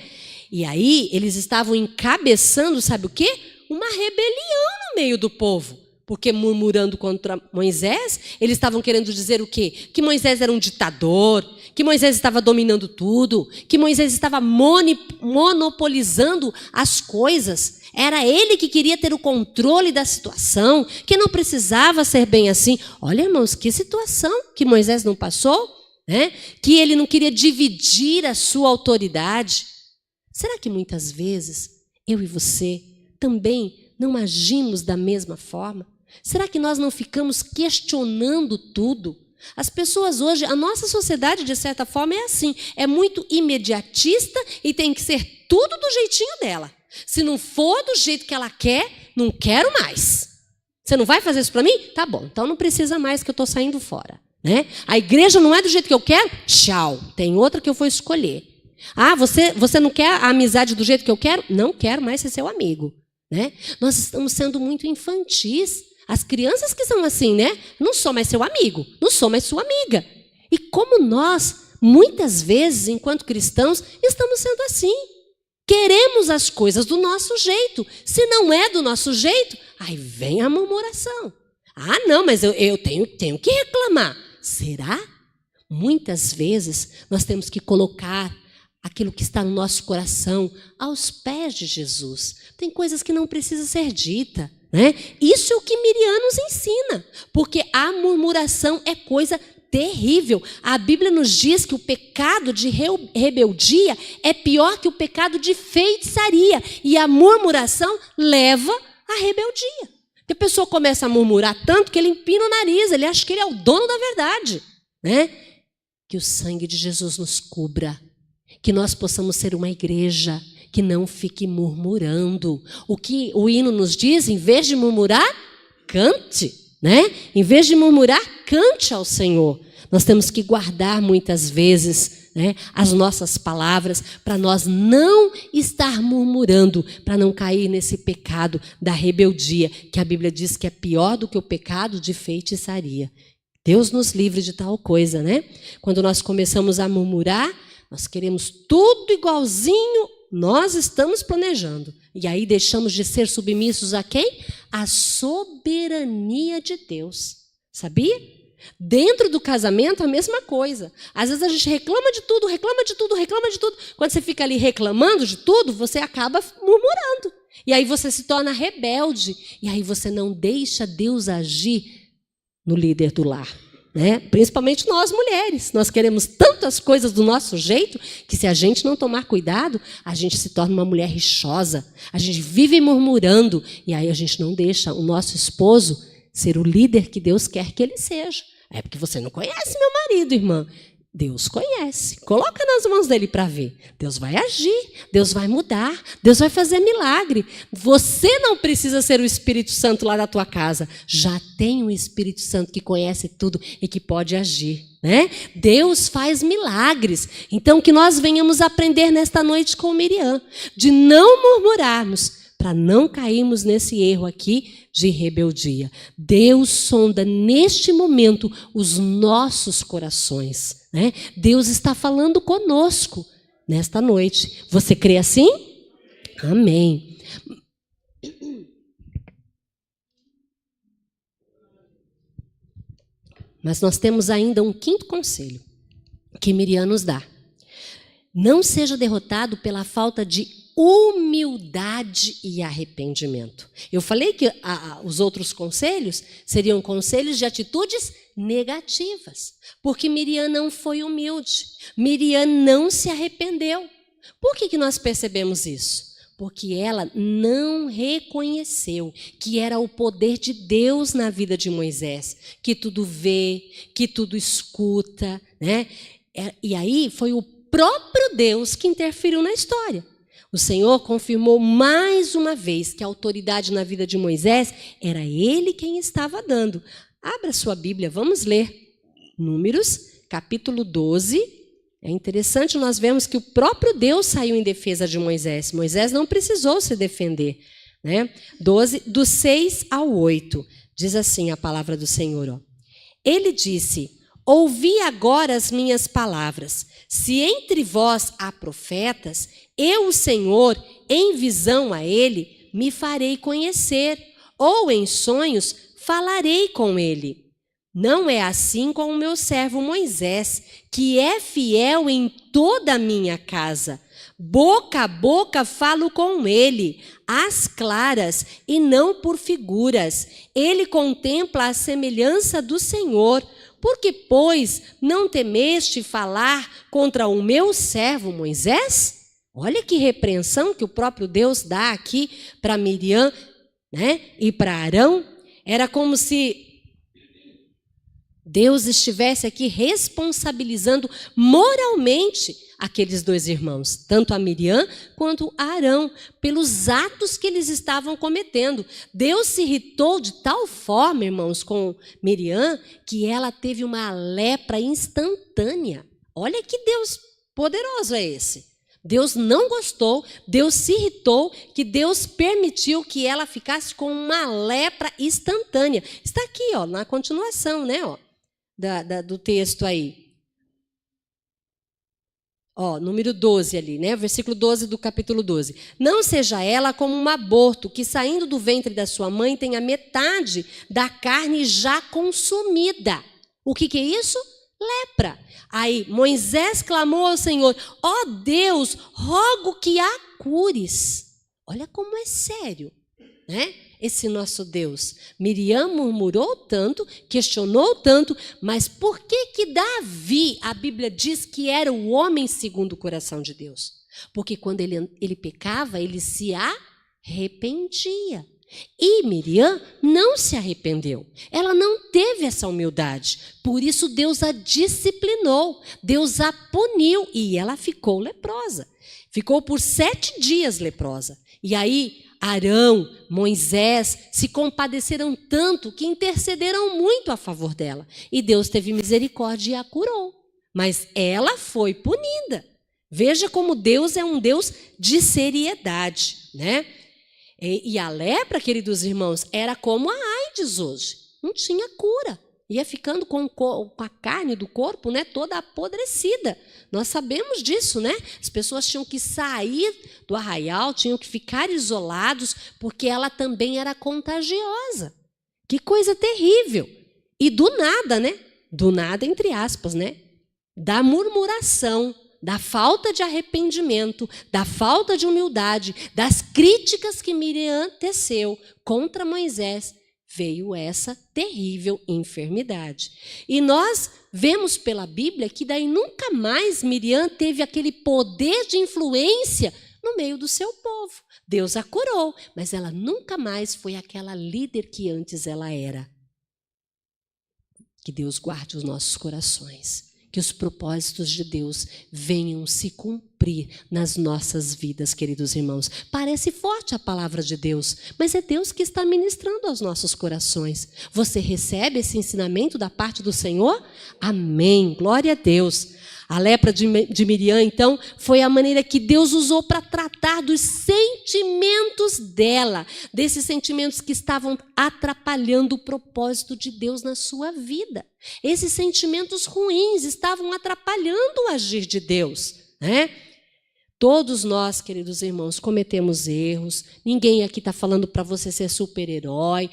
S12: E aí eles estavam encabeçando, sabe o quê? Uma rebelião no meio do povo. Porque murmurando contra Moisés, eles estavam querendo dizer o quê? Que Moisés era um ditador, que Moisés estava dominando tudo, que Moisés estava monopolizando as coisas. Era ele que queria ter o controle da situação, que não precisava ser bem assim. Olha, irmãos, que situação que Moisés não passou, né? Que ele não queria dividir a sua autoridade. Será que muitas vezes eu e você também não agimos da mesma forma? Será que nós não ficamos questionando tudo? As pessoas hoje, a nossa sociedade, de certa forma, é assim. É muito imediatista e tem que ser tudo do jeitinho dela. Se não for do jeito que ela quer, não quero mais. Você não vai fazer isso para mim? Tá bom, então não precisa mais, que eu estou saindo fora. Né? A igreja não é do jeito que eu quero? Tchau, tem outra que eu vou escolher. Ah, você não quer a amizade do jeito que eu quero? Não quero mais ser seu amigo. Né? Nós estamos sendo muito infantis. As crianças que são assim, né? Não sou mais seu amigo, não sou mais sua amiga. E como nós, muitas vezes, enquanto cristãos, estamos sendo assim. Queremos as coisas do nosso jeito. Se não é do nosso jeito, aí vem a murmuração. Ah, não, mas eu tenho que reclamar. Será? Muitas vezes nós temos que colocar aquilo que está no nosso coração aos pés de Jesus. Tem coisas que não precisam ser ditas, né? Isso é o que Miriam nos ensina, porque a murmuração é coisa terrível. A Bíblia nos diz que o pecado de rebeldia é pior que o pecado de feitiçaria, e a murmuração leva à rebeldia. Porque a pessoa começa a murmurar tanto que ele empina o nariz, ele acha que ele é o dono da verdade, né? Que o sangue de Jesus nos cubra, que nós possamos ser uma igreja que não fique murmurando. O que o hino nos diz, em vez de murmurar, cante, né? Em vez de murmurar, cante ao Senhor. Nós temos que guardar muitas vezes, né, as nossas palavras para nós não estar murmurando, para não cair nesse pecado da rebeldia, que a Bíblia diz que é pior do que o pecado de feitiçaria. Deus nos livre de tal coisa, né? Quando nós começamos a murmurar, nós queremos tudo igualzinho, nós estamos planejando. E aí deixamos de ser submissos a quem? A soberania de Deus. Sabia? Dentro do casamento, a mesma coisa. Às vezes a gente reclama de tudo, reclama de tudo, reclama de tudo. Quando você fica ali reclamando de tudo, você acaba murmurando. E aí você se torna rebelde. E aí você não deixa Deus agir no líder do lar. Né? Principalmente nós mulheres, nós queremos tantas coisas do nosso jeito que se a gente não tomar cuidado, a gente se torna uma mulher rixosa, a gente vive murmurando e aí a gente não deixa o nosso esposo ser o líder que Deus quer que ele seja. É porque você não conhece meu marido, irmã. Deus conhece. Coloca nas mãos dele para ver. Deus vai agir, Deus vai mudar, Deus vai fazer milagre. Você não precisa ser o Espírito Santo lá da tua casa. Já tem o Espírito Santo que conhece tudo e que pode agir, né? Deus faz milagres. Então que nós venhamos aprender nesta noite com Miriam, de não murmurarmos, para não cairmos nesse erro aqui de rebeldia. Deus sonda neste momento os nossos corações, né? Deus está falando conosco nesta noite. Você crê assim? Amém. Mas nós temos ainda um quinto conselho que Miriam nos dá. Não seja derrotado pela falta de humildade e arrependimento. Eu falei que os outros conselhos seriam conselhos de atitudes negativas, porque Miriam não foi humilde, Miriam não se arrependeu. Por que nós percebemos isso? Porque ela não reconheceu que era o poder de Deus na vida de Moisés, que tudo vê, que tudo escuta, né? E aí foi o próprio Deus que interferiu na história. O Senhor confirmou mais uma vez que a autoridade na vida de Moisés era ele quem estava dando. Abra sua Bíblia, vamos ler. Números, capítulo 12. É interessante nós vemos que o próprio Deus saiu em defesa de Moisés. Moisés não precisou se defender, né? 12, do 6 ao 8. Diz assim a palavra do Senhor. Ó. Ele disse: ouvi agora as minhas palavras. Se entre vós há profetas, eu, o Senhor, em visão a ele, me farei conhecer, ou em sonhos falarei com ele. Não é assim com o meu servo Moisés, que é fiel em toda a minha casa. Boca a boca falo com ele, às claras e não por figuras. Ele contempla a semelhança do Senhor. Por que, pois, não temeste falar contra o meu servo Moisés? Olha que repreensão que o próprio Deus dá aqui para Miriam, né, e para Arão. Era como se Deus estivesse aqui responsabilizando moralmente aqueles dois irmãos, tanto a Miriam quanto a Arão, pelos atos que eles estavam cometendo. Deus se irritou de tal forma, irmãos, com Miriam, que ela teve uma lepra instantânea. Olha que Deus poderoso é esse. Deus não gostou, Deus se irritou, que Deus permitiu que ela ficasse com uma lepra instantânea. Está aqui, ó, na continuação, né, ó, do texto aí. Ó, número 12 ali, né? Versículo 12 do capítulo 12. Não seja ela como um aborto, que saindo do ventre da sua mãe tem a metade da carne já consumida. O que é isso? Lepra. Aí Moisés clamou ao Senhor: ó Deus, rogo que a cures. Olha como é sério, né? Esse nosso Deus. Miriam murmurou tanto, questionou tanto, mas por que Davi, a Bíblia diz que era o homem segundo o coração de Deus? Porque quando ele pecava, ele se arrependia. E Miriam não se arrependeu. Ela não teve essa humildade. Por isso Deus a disciplinou, Deus a puniu e ela ficou leprosa. Ficou por 7 dias leprosa. E aí Arão, Moisés se compadeceram tanto que intercederam muito a favor dela. E Deus teve misericórdia e a curou. Mas ela foi punida. Veja como Deus é um Deus de seriedade, né? E a lepra, queridos irmãos, era como a AIDS hoje. Não tinha cura. Ia ficando com a carne do corpo, né, toda apodrecida. Nós sabemos disso, né? As pessoas tinham que sair do arraial, tinham que ficar isolados, porque ela também era contagiosa. Que coisa terrível. E do nada, né? Do nada, entre aspas, né? Da murmuração, da falta de arrependimento, da falta de humildade, das críticas que Miriam teceu contra Moisés, veio essa terrível enfermidade. E nós vemos pela Bíblia que daí nunca mais Miriam teve aquele poder de influência no meio do seu povo. Deus a curou, mas ela nunca mais foi aquela líder que antes ela era. Que Deus guarde os nossos corações. Que os propósitos de Deus venham se cumprir nas nossas vidas, queridos irmãos. Parece forte a palavra de Deus, mas é Deus que está ministrando aos nossos corações. Você recebe esse ensinamento da parte do Senhor? Amém. Glória a Deus. A lepra de Miriam, então, foi a maneira que Deus usou para tratar dos sentimentos dela, desses sentimentos que estavam atrapalhando o propósito de Deus na sua vida. Esses sentimentos ruins estavam atrapalhando o agir de Deus, né? Todos nós, queridos irmãos, cometemos erros. Ninguém aqui está falando para você ser super-herói,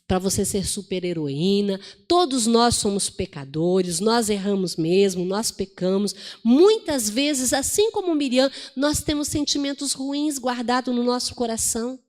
S12: para você ser super-heroína. Todos nós somos pecadores, nós erramos mesmo, nós pecamos. Muitas vezes, assim como Miriam, nós temos sentimentos ruins guardados no nosso coração.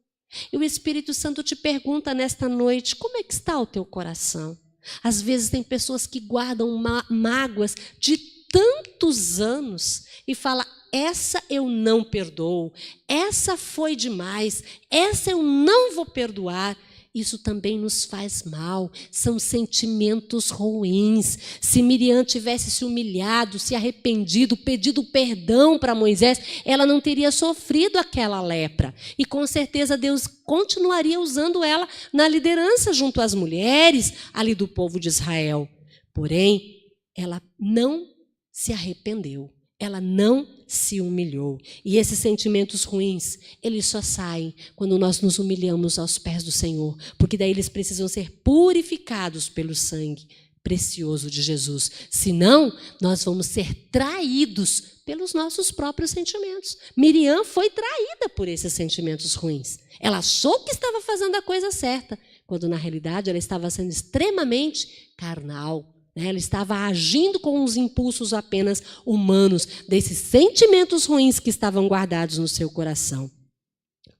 S12: E o Espírito Santo te pergunta nesta noite, como é que está o teu coração? Às vezes tem pessoas que guardam mágoas de tantos anos e falam: essa eu não perdoo, essa foi demais, essa eu não vou perdoar. Isso também nos faz mal, são sentimentos ruins. Se Miriam tivesse se humilhado, se arrependido, pedido perdão para Moisés, ela não teria sofrido aquela lepra. E com certeza Deus continuaria usando ela na liderança junto às mulheres ali do povo de Israel. Porém, ela não se arrependeu. Ela não se humilhou. E esses sentimentos ruins, eles só saem quando nós nos humilhamos aos pés do Senhor, porque daí eles precisam ser purificados pelo sangue precioso de Jesus. Senão, nós vamos ser traídos pelos nossos próprios sentimentos. Miriam foi traída por esses sentimentos ruins. Ela achou que estava fazendo a coisa certa, quando na realidade ela estava sendo extremamente carnal. Ela estava agindo com os impulsos apenas humanos, desses sentimentos ruins que estavam guardados no seu coração.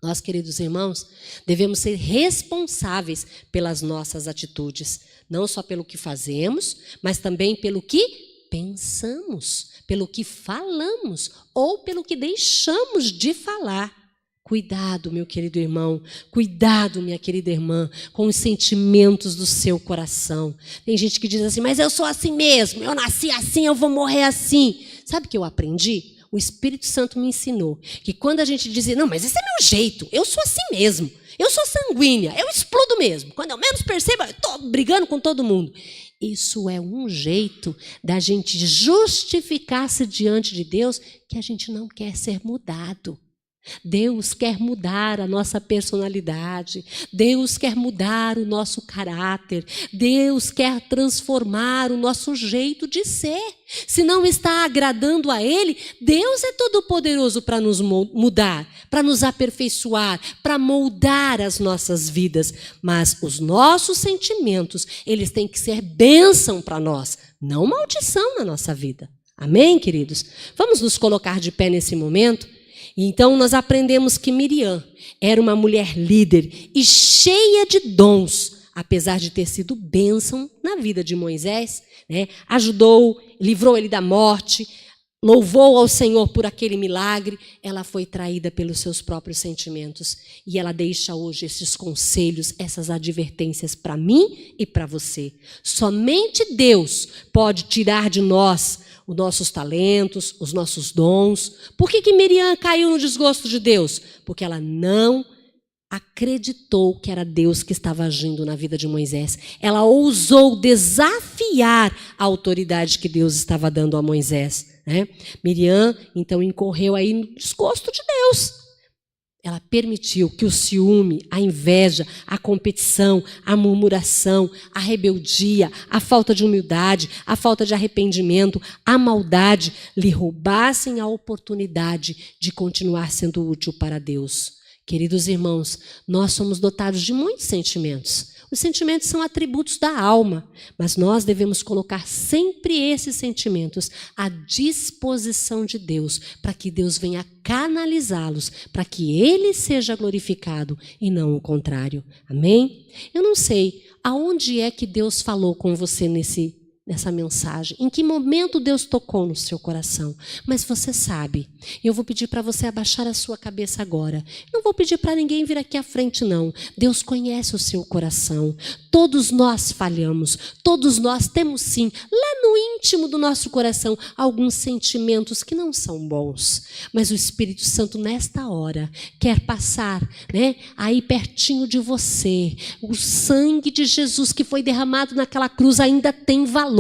S12: Nós, queridos irmãos, devemos ser responsáveis pelas nossas atitudes, não só pelo que fazemos, mas também pelo que pensamos, pelo que falamos ou pelo que deixamos de falar. Cuidado, meu querido irmão, cuidado, minha querida irmã, com os sentimentos do seu coração. Tem gente que diz assim, mas eu sou assim mesmo, eu nasci assim, eu vou morrer assim. Sabe o que eu aprendi? O Espírito Santo me ensinou que quando a gente dizia, não, mas esse é meu jeito, eu sou assim mesmo, eu sou sanguínea, eu explodo mesmo. Quando eu menos percebo, eu estou brigando com todo mundo. Isso é um jeito da gente justificar-se diante de Deus que a gente não quer ser mudado. Deus quer mudar a nossa personalidade, Deus quer mudar o nosso caráter, Deus quer transformar o nosso jeito de ser. Se não está agradando a Ele, Deus é todo-poderoso para nos mudar, para nos aperfeiçoar, para moldar as nossas vidas. Mas os nossos sentimentos, eles têm que ser bênção para nós, não maldição na nossa vida. Amém, queridos? Vamos nos colocar de pé nesse momento? Então, nós aprendemos que Miriam era uma mulher líder e cheia de dons, apesar de ter sido bênção na vida de Moisés, né? Ajudou, livrou ele da morte, louvou ao Senhor por aquele milagre. Ela foi traída pelos seus próprios sentimentos e ela deixa hoje esses conselhos, essas advertências para mim e para você. Somente Deus pode tirar de nós os nossos talentos, os nossos dons. Por que Miriam caiu no desgosto de Deus? Porque ela não acreditou que era Deus que estava agindo na vida de Moisés. Ela ousou desafiar a autoridade que Deus estava dando a Moisés, né? Miriam, então, incorreu aí no desgosto de Deus. Ela permitiu que o ciúme, a inveja, a competição, a murmuração, a rebeldia, a falta de humildade, a falta de arrependimento, a maldade lhe roubassem a oportunidade de continuar sendo útil para Deus. Queridos irmãos, nós somos dotados de muitos sentimentos. Os sentimentos são atributos da alma, mas nós devemos colocar sempre esses sentimentos à disposição de Deus, para que Deus venha canalizá-los, para que Ele seja glorificado e não o contrário. Amém? Eu não sei aonde é que Deus falou com você nessa mensagem, em que momento Deus tocou no seu coração, mas você sabe. Eu vou pedir para você abaixar a sua cabeça agora. Não vou pedir para ninguém vir aqui à frente, não. Deus conhece o seu coração. Todos nós falhamos, todos nós temos sim, lá no íntimo do nosso coração, alguns sentimentos que não são bons. Mas o Espírito Santo, nesta hora, quer passar, né, aí pertinho de você. O sangue de Jesus que foi derramado naquela cruz ainda tem valor.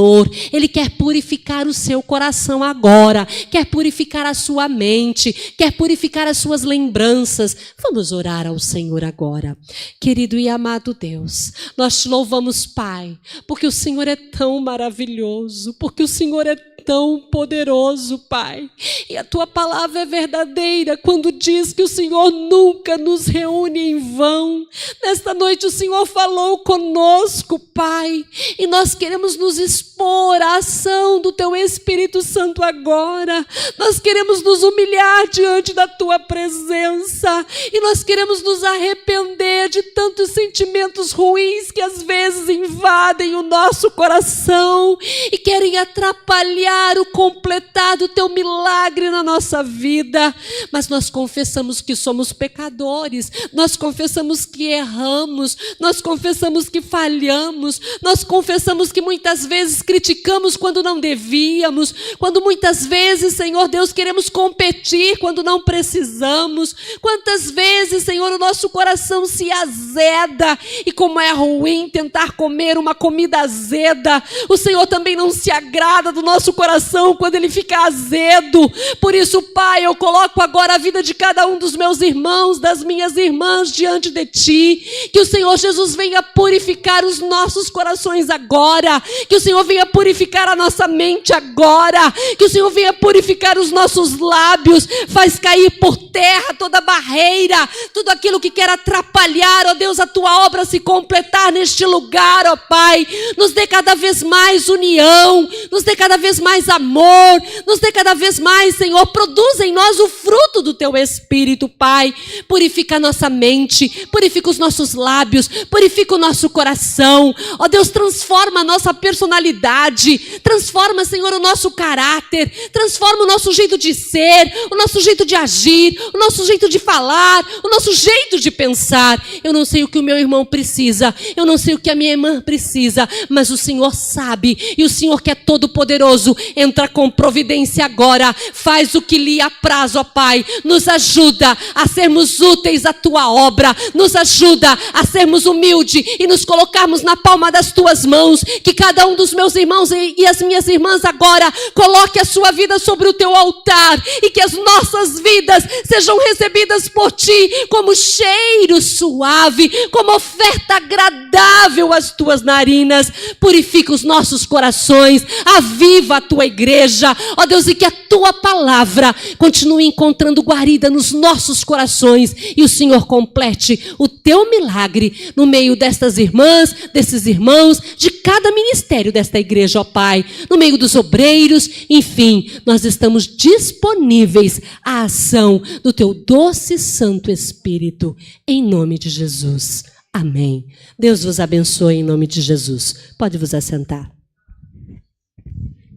S12: Ele quer purificar o seu coração agora, quer purificar a sua mente, quer purificar as suas lembranças. Vamos orar ao Senhor agora. Querido e amado Deus, nós te louvamos, Pai, porque o Senhor é tão maravilhoso, porque o Senhor é tão poderoso, Pai. E a tua palavra é verdadeira quando diz que o Senhor nunca nos reúne em vão. Nesta noite o Senhor falou conosco, Pai, e nós queremos nos expor à ação do teu Espírito Santo agora. Nós queremos nos humilhar diante da tua presença e nós queremos nos arrepender de tantos sentimentos ruins que às vezes invadem o nosso coração e querem atrapalhar o completar do teu milagre na nossa vida. Mas nós confessamos que somos pecadores, nós confessamos que erramos, nós confessamos que falhamos, nós confessamos que muitas vezes vezes criticamos quando não devíamos, quando muitas vezes, Senhor Deus, queremos competir quando não precisamos. Quantas vezes, Senhor, o nosso coração se azeda, e como é ruim tentar comer uma comida azeda, o Senhor também não se agrada do nosso coração quando ele fica azedo. Por isso, Pai, eu coloco agora a vida de cada um dos meus irmãos, das minhas irmãs diante de Ti, que o Senhor Jesus venha purificar os nossos corações agora, que o Senhor venha purificar a nossa mente agora, que o Senhor venha purificar os nossos lábios, faz cair por terra toda barreira, tudo aquilo que quer atrapalhar, ó Deus, a Tua obra se completar neste lugar, ó Pai. Nos dê cada vez mais união, nos dê cada vez mais amor, nos dê cada vez mais, Senhor, produza em nós o fruto do Teu Espírito, Pai. Purifica a nossa mente, purifica os nossos lábios, purifica o nosso coração, ó Deus, transforma a nossa personalidade, transforma, Senhor, o nosso caráter, transforma o nosso jeito de ser, o nosso jeito de agir, o nosso jeito de falar, o nosso jeito de pensar. Eu não sei o que o meu irmão precisa, eu não sei o que a minha irmã precisa, mas o Senhor sabe, e o Senhor, que é todo poderoso, entra com providência agora, faz o que lhe apraz, ó Pai. Nos ajuda a sermos úteis à Tua obra, nos ajuda a sermos humildes e nos colocarmos na palma das Tuas mãos. Que cada um dos meus irmãos e as minhas irmãs agora coloque a sua vida sobre o Teu altar, e que as nossas vidas sejam recebidas por Ti como cheiro suave, como oferta agradável às Tuas narinas. Purifica os nossos corações, aviva a Tua igreja, ó Deus, e que a Tua palavra continue encontrando guarida nos nossos corações, e o Senhor complete o Teu milagre no meio destas irmãs, desses irmãos, de cada ministério desta igreja, ó Pai, no meio dos obreiros, enfim, nós estamos disponíveis à ação do Teu doce Santo Espírito, em nome de Jesus. Amém. Deus vos abençoe em nome de Jesus. Pode vos assentar.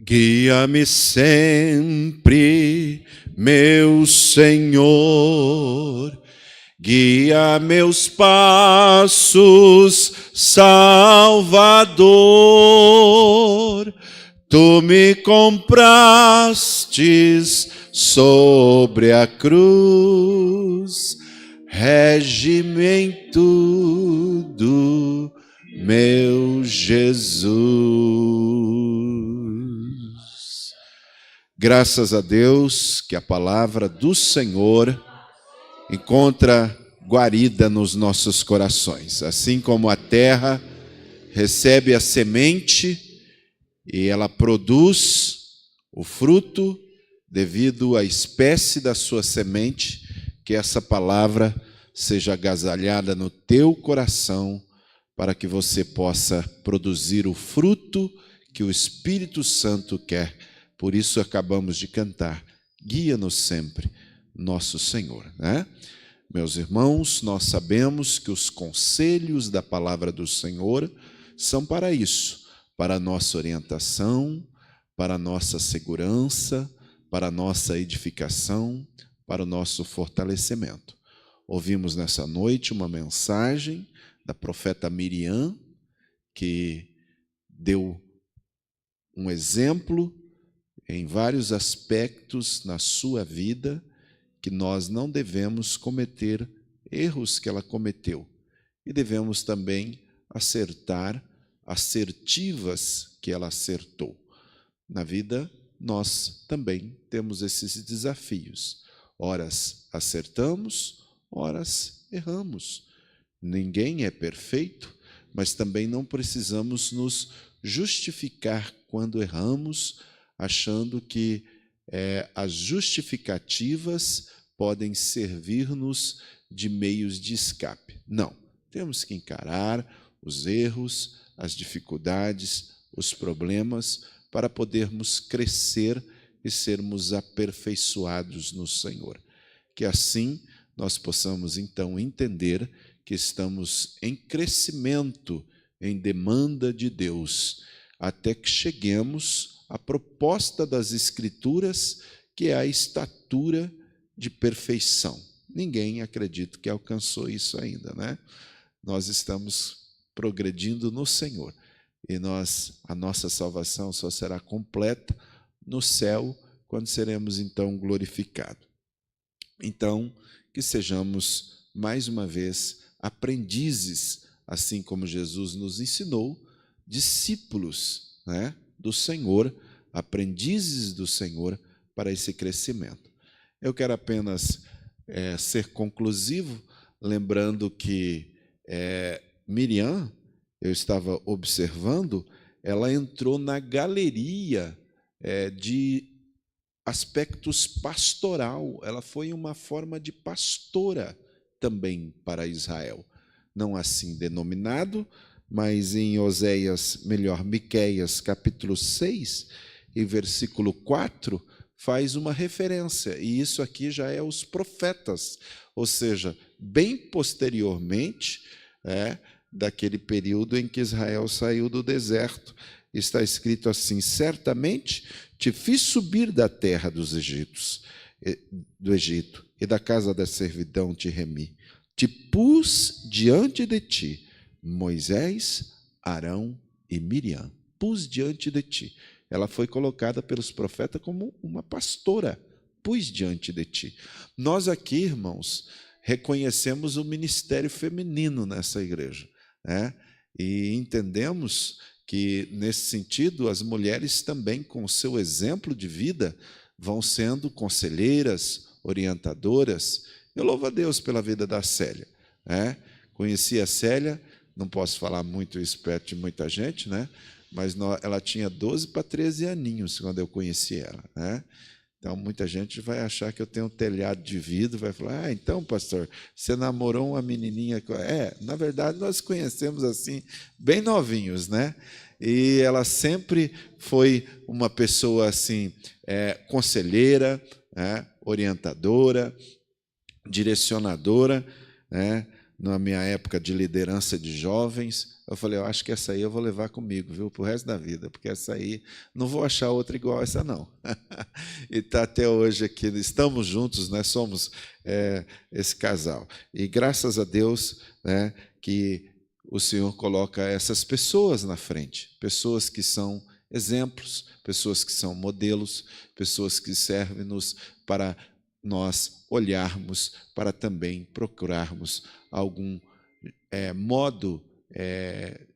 S7: Guia-me sempre, meu Senhor, guia meus passos, Salvador. Tu me comprastes sobre a cruz, rege-me em tudo, meu Jesus. Graças a Deus que a palavra do Senhor encontra guarida nos nossos corações. Assim como a terra recebe a semente e ela produz o fruto devido à espécie da sua semente, que essa palavra seja agasalhada no teu coração, para que você possa produzir o fruto que o Espírito Santo quer. Por isso acabamos de cantar, guia-nos sempre, nosso Senhor, né? Meus irmãos, nós sabemos que os conselhos da palavra do Senhor são para isso, para a nossa orientação, para a nossa segurança, para a nossa edificação, para o nosso fortalecimento. Ouvimos nessa noite uma mensagem da profeta Miriam, que deu um exemplo em vários aspectos na sua vida, que nós não devemos cometer erros que ela cometeu, e devemos também acertar assertivas que ela acertou. Na vida, nós também temos esses desafios. Horas acertamos, horas erramos. Ninguém é perfeito, mas também não precisamos nos justificar quando erramos, achando que as justificativas podem servir-nos de meios de escape. Não, temos que encarar os erros, as dificuldades, os problemas, para podermos crescer e sermos aperfeiçoados no Senhor. Que assim nós possamos então entender que estamos em crescimento, em demanda de Deus, até que cheguemos à proposta das Escrituras, que é a estatura de perfeição. Ninguém, acredito, que alcançou isso ainda, né? Nós estamos progredindo no Senhor, e a nossa salvação só será completa no céu, quando seremos então glorificados. Então, que sejamos, mais uma vez, aprendizes, assim como Jesus nos ensinou, discípulos, né, do Senhor, aprendizes do Senhor para esse crescimento. Eu quero apenas ser conclusivo, lembrando que Miriam, eu estava observando, ela entrou na galeria de aspectos pastoral, ela foi uma forma de pastora também para Israel. Não assim denominado, mas em Miqueias, capítulo 6, e versículo 4, faz uma referência, e isso aqui já é os profetas, ou seja, bem posteriormente, daquele período em que Israel saiu do deserto. Está escrito assim: certamente te fiz subir da terra do Egito, e da casa da servidão te remi. Te pus diante de ti Moisés, Arão e Miriam. Pus diante de ti. Ela foi colocada pelos profetas como uma pastora. Pus diante de ti. Nós aqui, irmãos, reconhecemos o ministério feminino nessa igreja, né? E entendemos que, nesse sentido, as mulheres também, com o seu exemplo de vida, vão sendo conselheiras, orientadoras. Eu louvo a Deus pela vida da Célia, né? Conheci a Célia, não posso falar muito isso perto de muita gente, né? Mas ela tinha 12 para 13 aninhos quando eu conheci ela, né? Então, muita gente vai achar que eu tenho um telhado de vidro, vai falar: então, pastor, você namorou uma menininha... Na verdade, nós conhecemos assim, bem novinhos, né? E ela sempre foi uma pessoa assim, conselheira, orientadora, direcionadora, né? Na minha época de liderança de jovens, eu falei: eu acho que essa aí eu vou levar comigo, viu, para o resto da vida, porque essa aí não vou achar outra igual a essa, não. E está até hoje aqui, estamos juntos, né? Somos esse casal. E graças a Deus, né, que o Senhor coloca essas pessoas na frente, pessoas que são exemplos, pessoas que são modelos, pessoas que servem-nos para nós olharmos, para também procurarmos algum modo,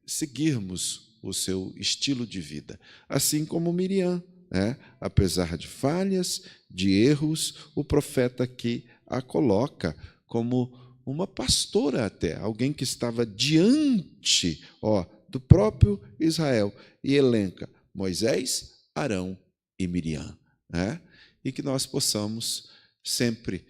S7: seguirmos o seu estilo de vida. Assim como Miriam, né? Apesar de falhas, de erros, o profeta aqui a coloca como uma pastora até, alguém que estava diante do próprio Israel, e elenca Moisés, Arão e Miriam, né? E que nós possamos sempre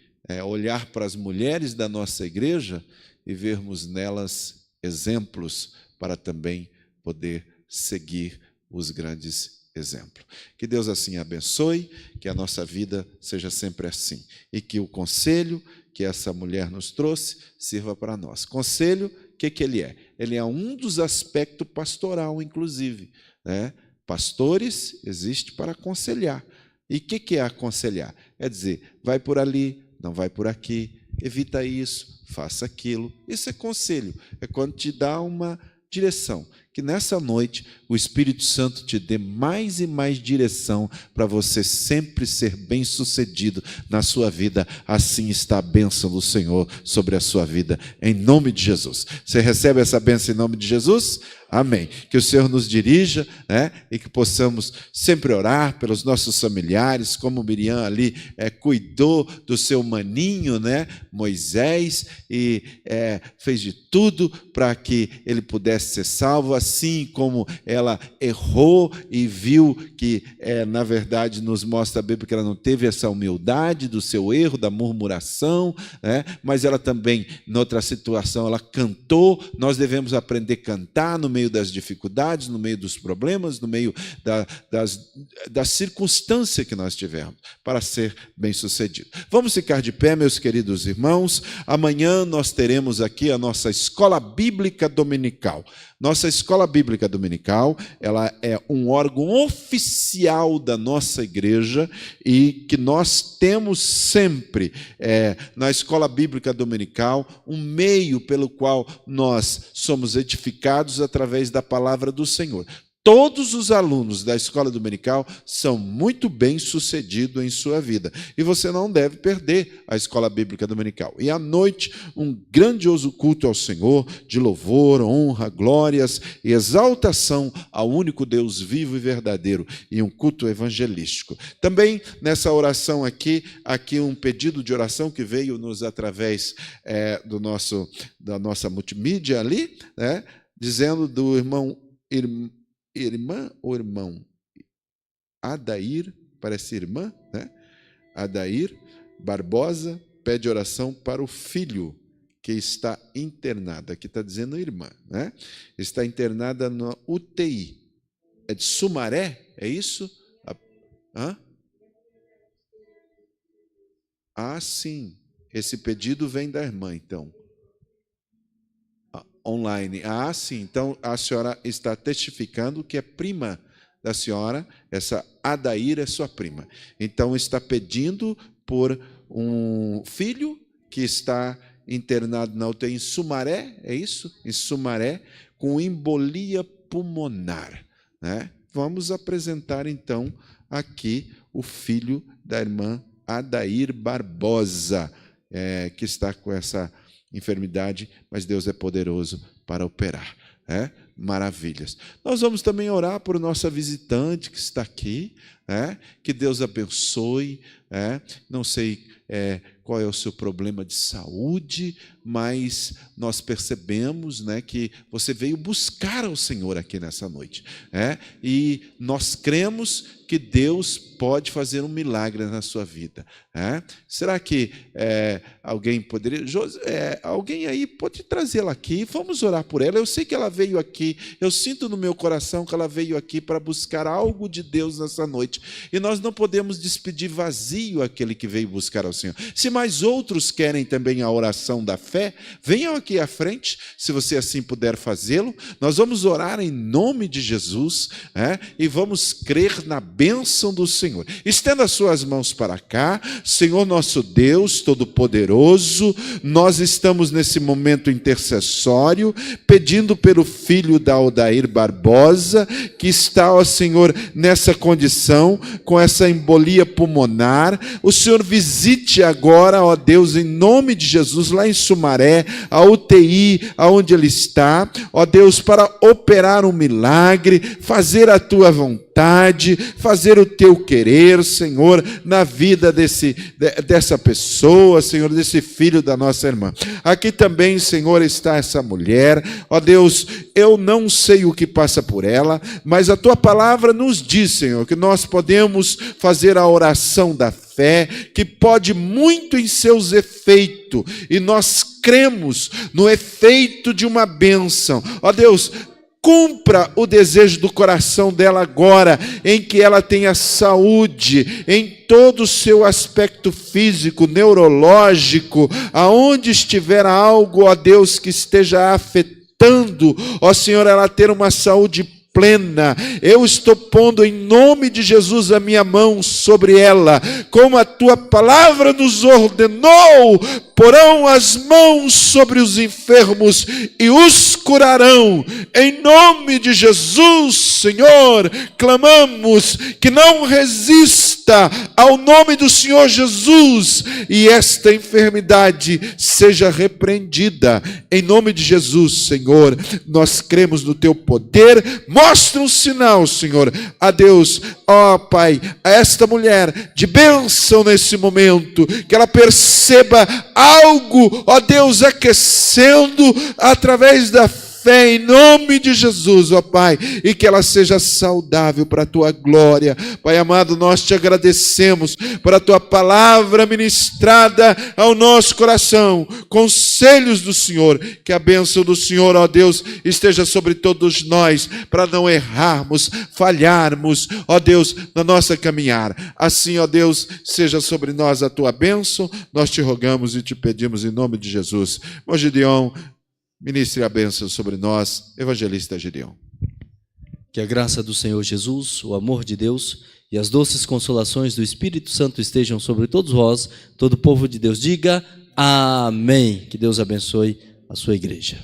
S7: olhar para as mulheres da nossa igreja e vermos nelas exemplos para também poder seguir os grandes exemplos. Que Deus assim abençoe, que a nossa vida seja sempre assim, e que o conselho que essa mulher nos trouxe sirva para nós. Conselho, o que ele é? Ele é um dos aspectos pastoral, inclusive, né? Pastores existe para aconselhar. E o que é aconselhar? É dizer: vai por ali, não vai por aqui, evita isso, faça aquilo. Isso é conselho, é quando te dá uma direção. Que nessa noite o Espírito Santo te dê mais e mais direção para você sempre ser bem-sucedido na sua vida. Assim está a bênção do Senhor sobre a sua vida, em nome de Jesus. Você recebe essa bênção em nome de Jesus? Amém. Que o Senhor nos dirija, né? E que possamos sempre orar pelos nossos familiares, como Miriam ali cuidou do seu maninho, né? Moisés, e fez de tudo para que ele pudesse ser salvo, assim como ela errou e viu que, na verdade, nos mostra a Bíblia que ela não teve essa humildade do seu erro, da murmuração, né? Mas ela também, noutra situação, ela cantou. Nós devemos aprender a cantar no meio das dificuldades, no meio dos problemas, no meio das circunstâncias que nós tivermos, para ser bem-sucedido. Vamos ficar de pé, meus queridos irmãos. Amanhã nós teremos aqui a nossa Escola Bíblica Dominical. Nossa Escola Bíblica Dominical, ela é um órgão oficial da nossa igreja, e que nós temos sempre na Escola Bíblica Dominical um meio pelo qual nós somos edificados através através da palavra do Senhor. Todos os alunos da escola dominical são muito bem-sucedidos em sua vida. E você não deve perder a escola bíblica dominical. E à noite, um grandioso culto ao Senhor, de louvor, honra, glórias e exaltação ao único Deus vivo e verdadeiro, e um culto evangelístico. Também nessa oração aqui um pedido de oração que veio-nos através da nossa multimídia ali, né, dizendo do irmã ou irmão? Adair, parece irmã, né? Adair Barbosa pede oração para o filho que está internado. Aqui está dizendo irmã, né? Está internada na UTI. É de Sumaré, é isso? Hã? Ah, sim. Esse pedido vem da irmã, então. Online. Ah, sim. Então, a senhora está testificando que é prima da senhora, essa Adair é sua prima. Então, está pedindo por um filho que está internado na UTI em Sumaré, é isso? Em Sumaré, com embolia pulmonar, né? Vamos apresentar, então, aqui o filho da irmã Adair Barbosa, que está com essa enfermidade, mas Deus é poderoso para operar. Maravilhas. Nós vamos também orar por nossa visitante que está aqui, que Deus abençoe. Não sei qual é o seu problema de saúde, mas nós percebemos, que você veio buscar ao Senhor aqui nessa noite. E nós cremos que Deus pode fazer um milagre na sua vida. Será que alguém poderia... alguém aí pode trazê-la aqui, vamos orar por ela. Eu sei que ela veio aqui, eu sinto no meu coração que ela veio aqui para buscar algo de Deus nessa noite. E nós não podemos despedir vazio aquele que veio buscar ao Senhor. Se mais outros querem também a oração da fé, venham aqui à frente, se você assim puder fazê-lo. Nós vamos orar em nome de Jesus, e vamos crer na bênção do Senhor. Estenda as suas mãos para cá. Senhor nosso Deus Todo-Poderoso, nós estamos nesse momento intercessório, pedindo pelo filho da Adair Barbosa, que está, ó Senhor, nessa condição, com essa embolia pulmonar. O Senhor visite agora, ó Deus, em nome de Jesus, lá em Sumaré, a UTI, aonde ele está, ó Deus, para operar um milagre, fazer a tua vontade, fazer o teu querer, Senhor, na vida dessa pessoa, Senhor, desse filho da nossa irmã. Aqui também, Senhor, está essa mulher, ó Deus, eu não sei o que passa por ela, mas a tua palavra nos diz, Senhor, que nós podemos fazer a oração da fé, que pode muito em seus efeitos, e nós cremos no efeito de uma bênção. Ó Deus, cumpra o desejo do coração dela agora, em que ela tenha saúde em todo o seu aspecto físico, neurológico, aonde estiver algo, ó Deus, que esteja afetando, ó Senhor, ela ter uma saúde plena. Eu estou pondo em nome de Jesus a minha mão sobre ela, como a tua palavra nos ordenou: porão as mãos sobre os enfermos e os curarão. Em nome de Jesus, Senhor, clamamos que não resista ao nome do Senhor Jesus e esta enfermidade seja repreendida. Em nome de Jesus, Senhor, nós cremos no teu poder. Mostra um sinal, Senhor, a Deus, ó Pai, a esta mulher de bênção nesse momento, que ela perceba algo, ó Deus, aquecendo através da fé, em nome de Jesus, ó Pai, e que ela seja saudável para a tua glória. Pai amado, nós te agradecemos por a tua palavra ministrada ao nosso coração, conselhos do Senhor, que a bênção do Senhor, ó Deus, esteja sobre todos nós, para não errarmos, falharmos, ó Deus, na nossa caminhar. Assim, ó Deus, seja sobre nós a tua bênção, nós te rogamos e te pedimos em nome de Jesus. Ó Gideon, ministre a bênção sobre nós, evangelista Gideon.
S11: Que a graça do Senhor Jesus, o amor de Deus e as doces consolações do Espírito Santo estejam sobre todos vós, todo o povo de Deus. Diga amém. Que Deus abençoe a sua igreja.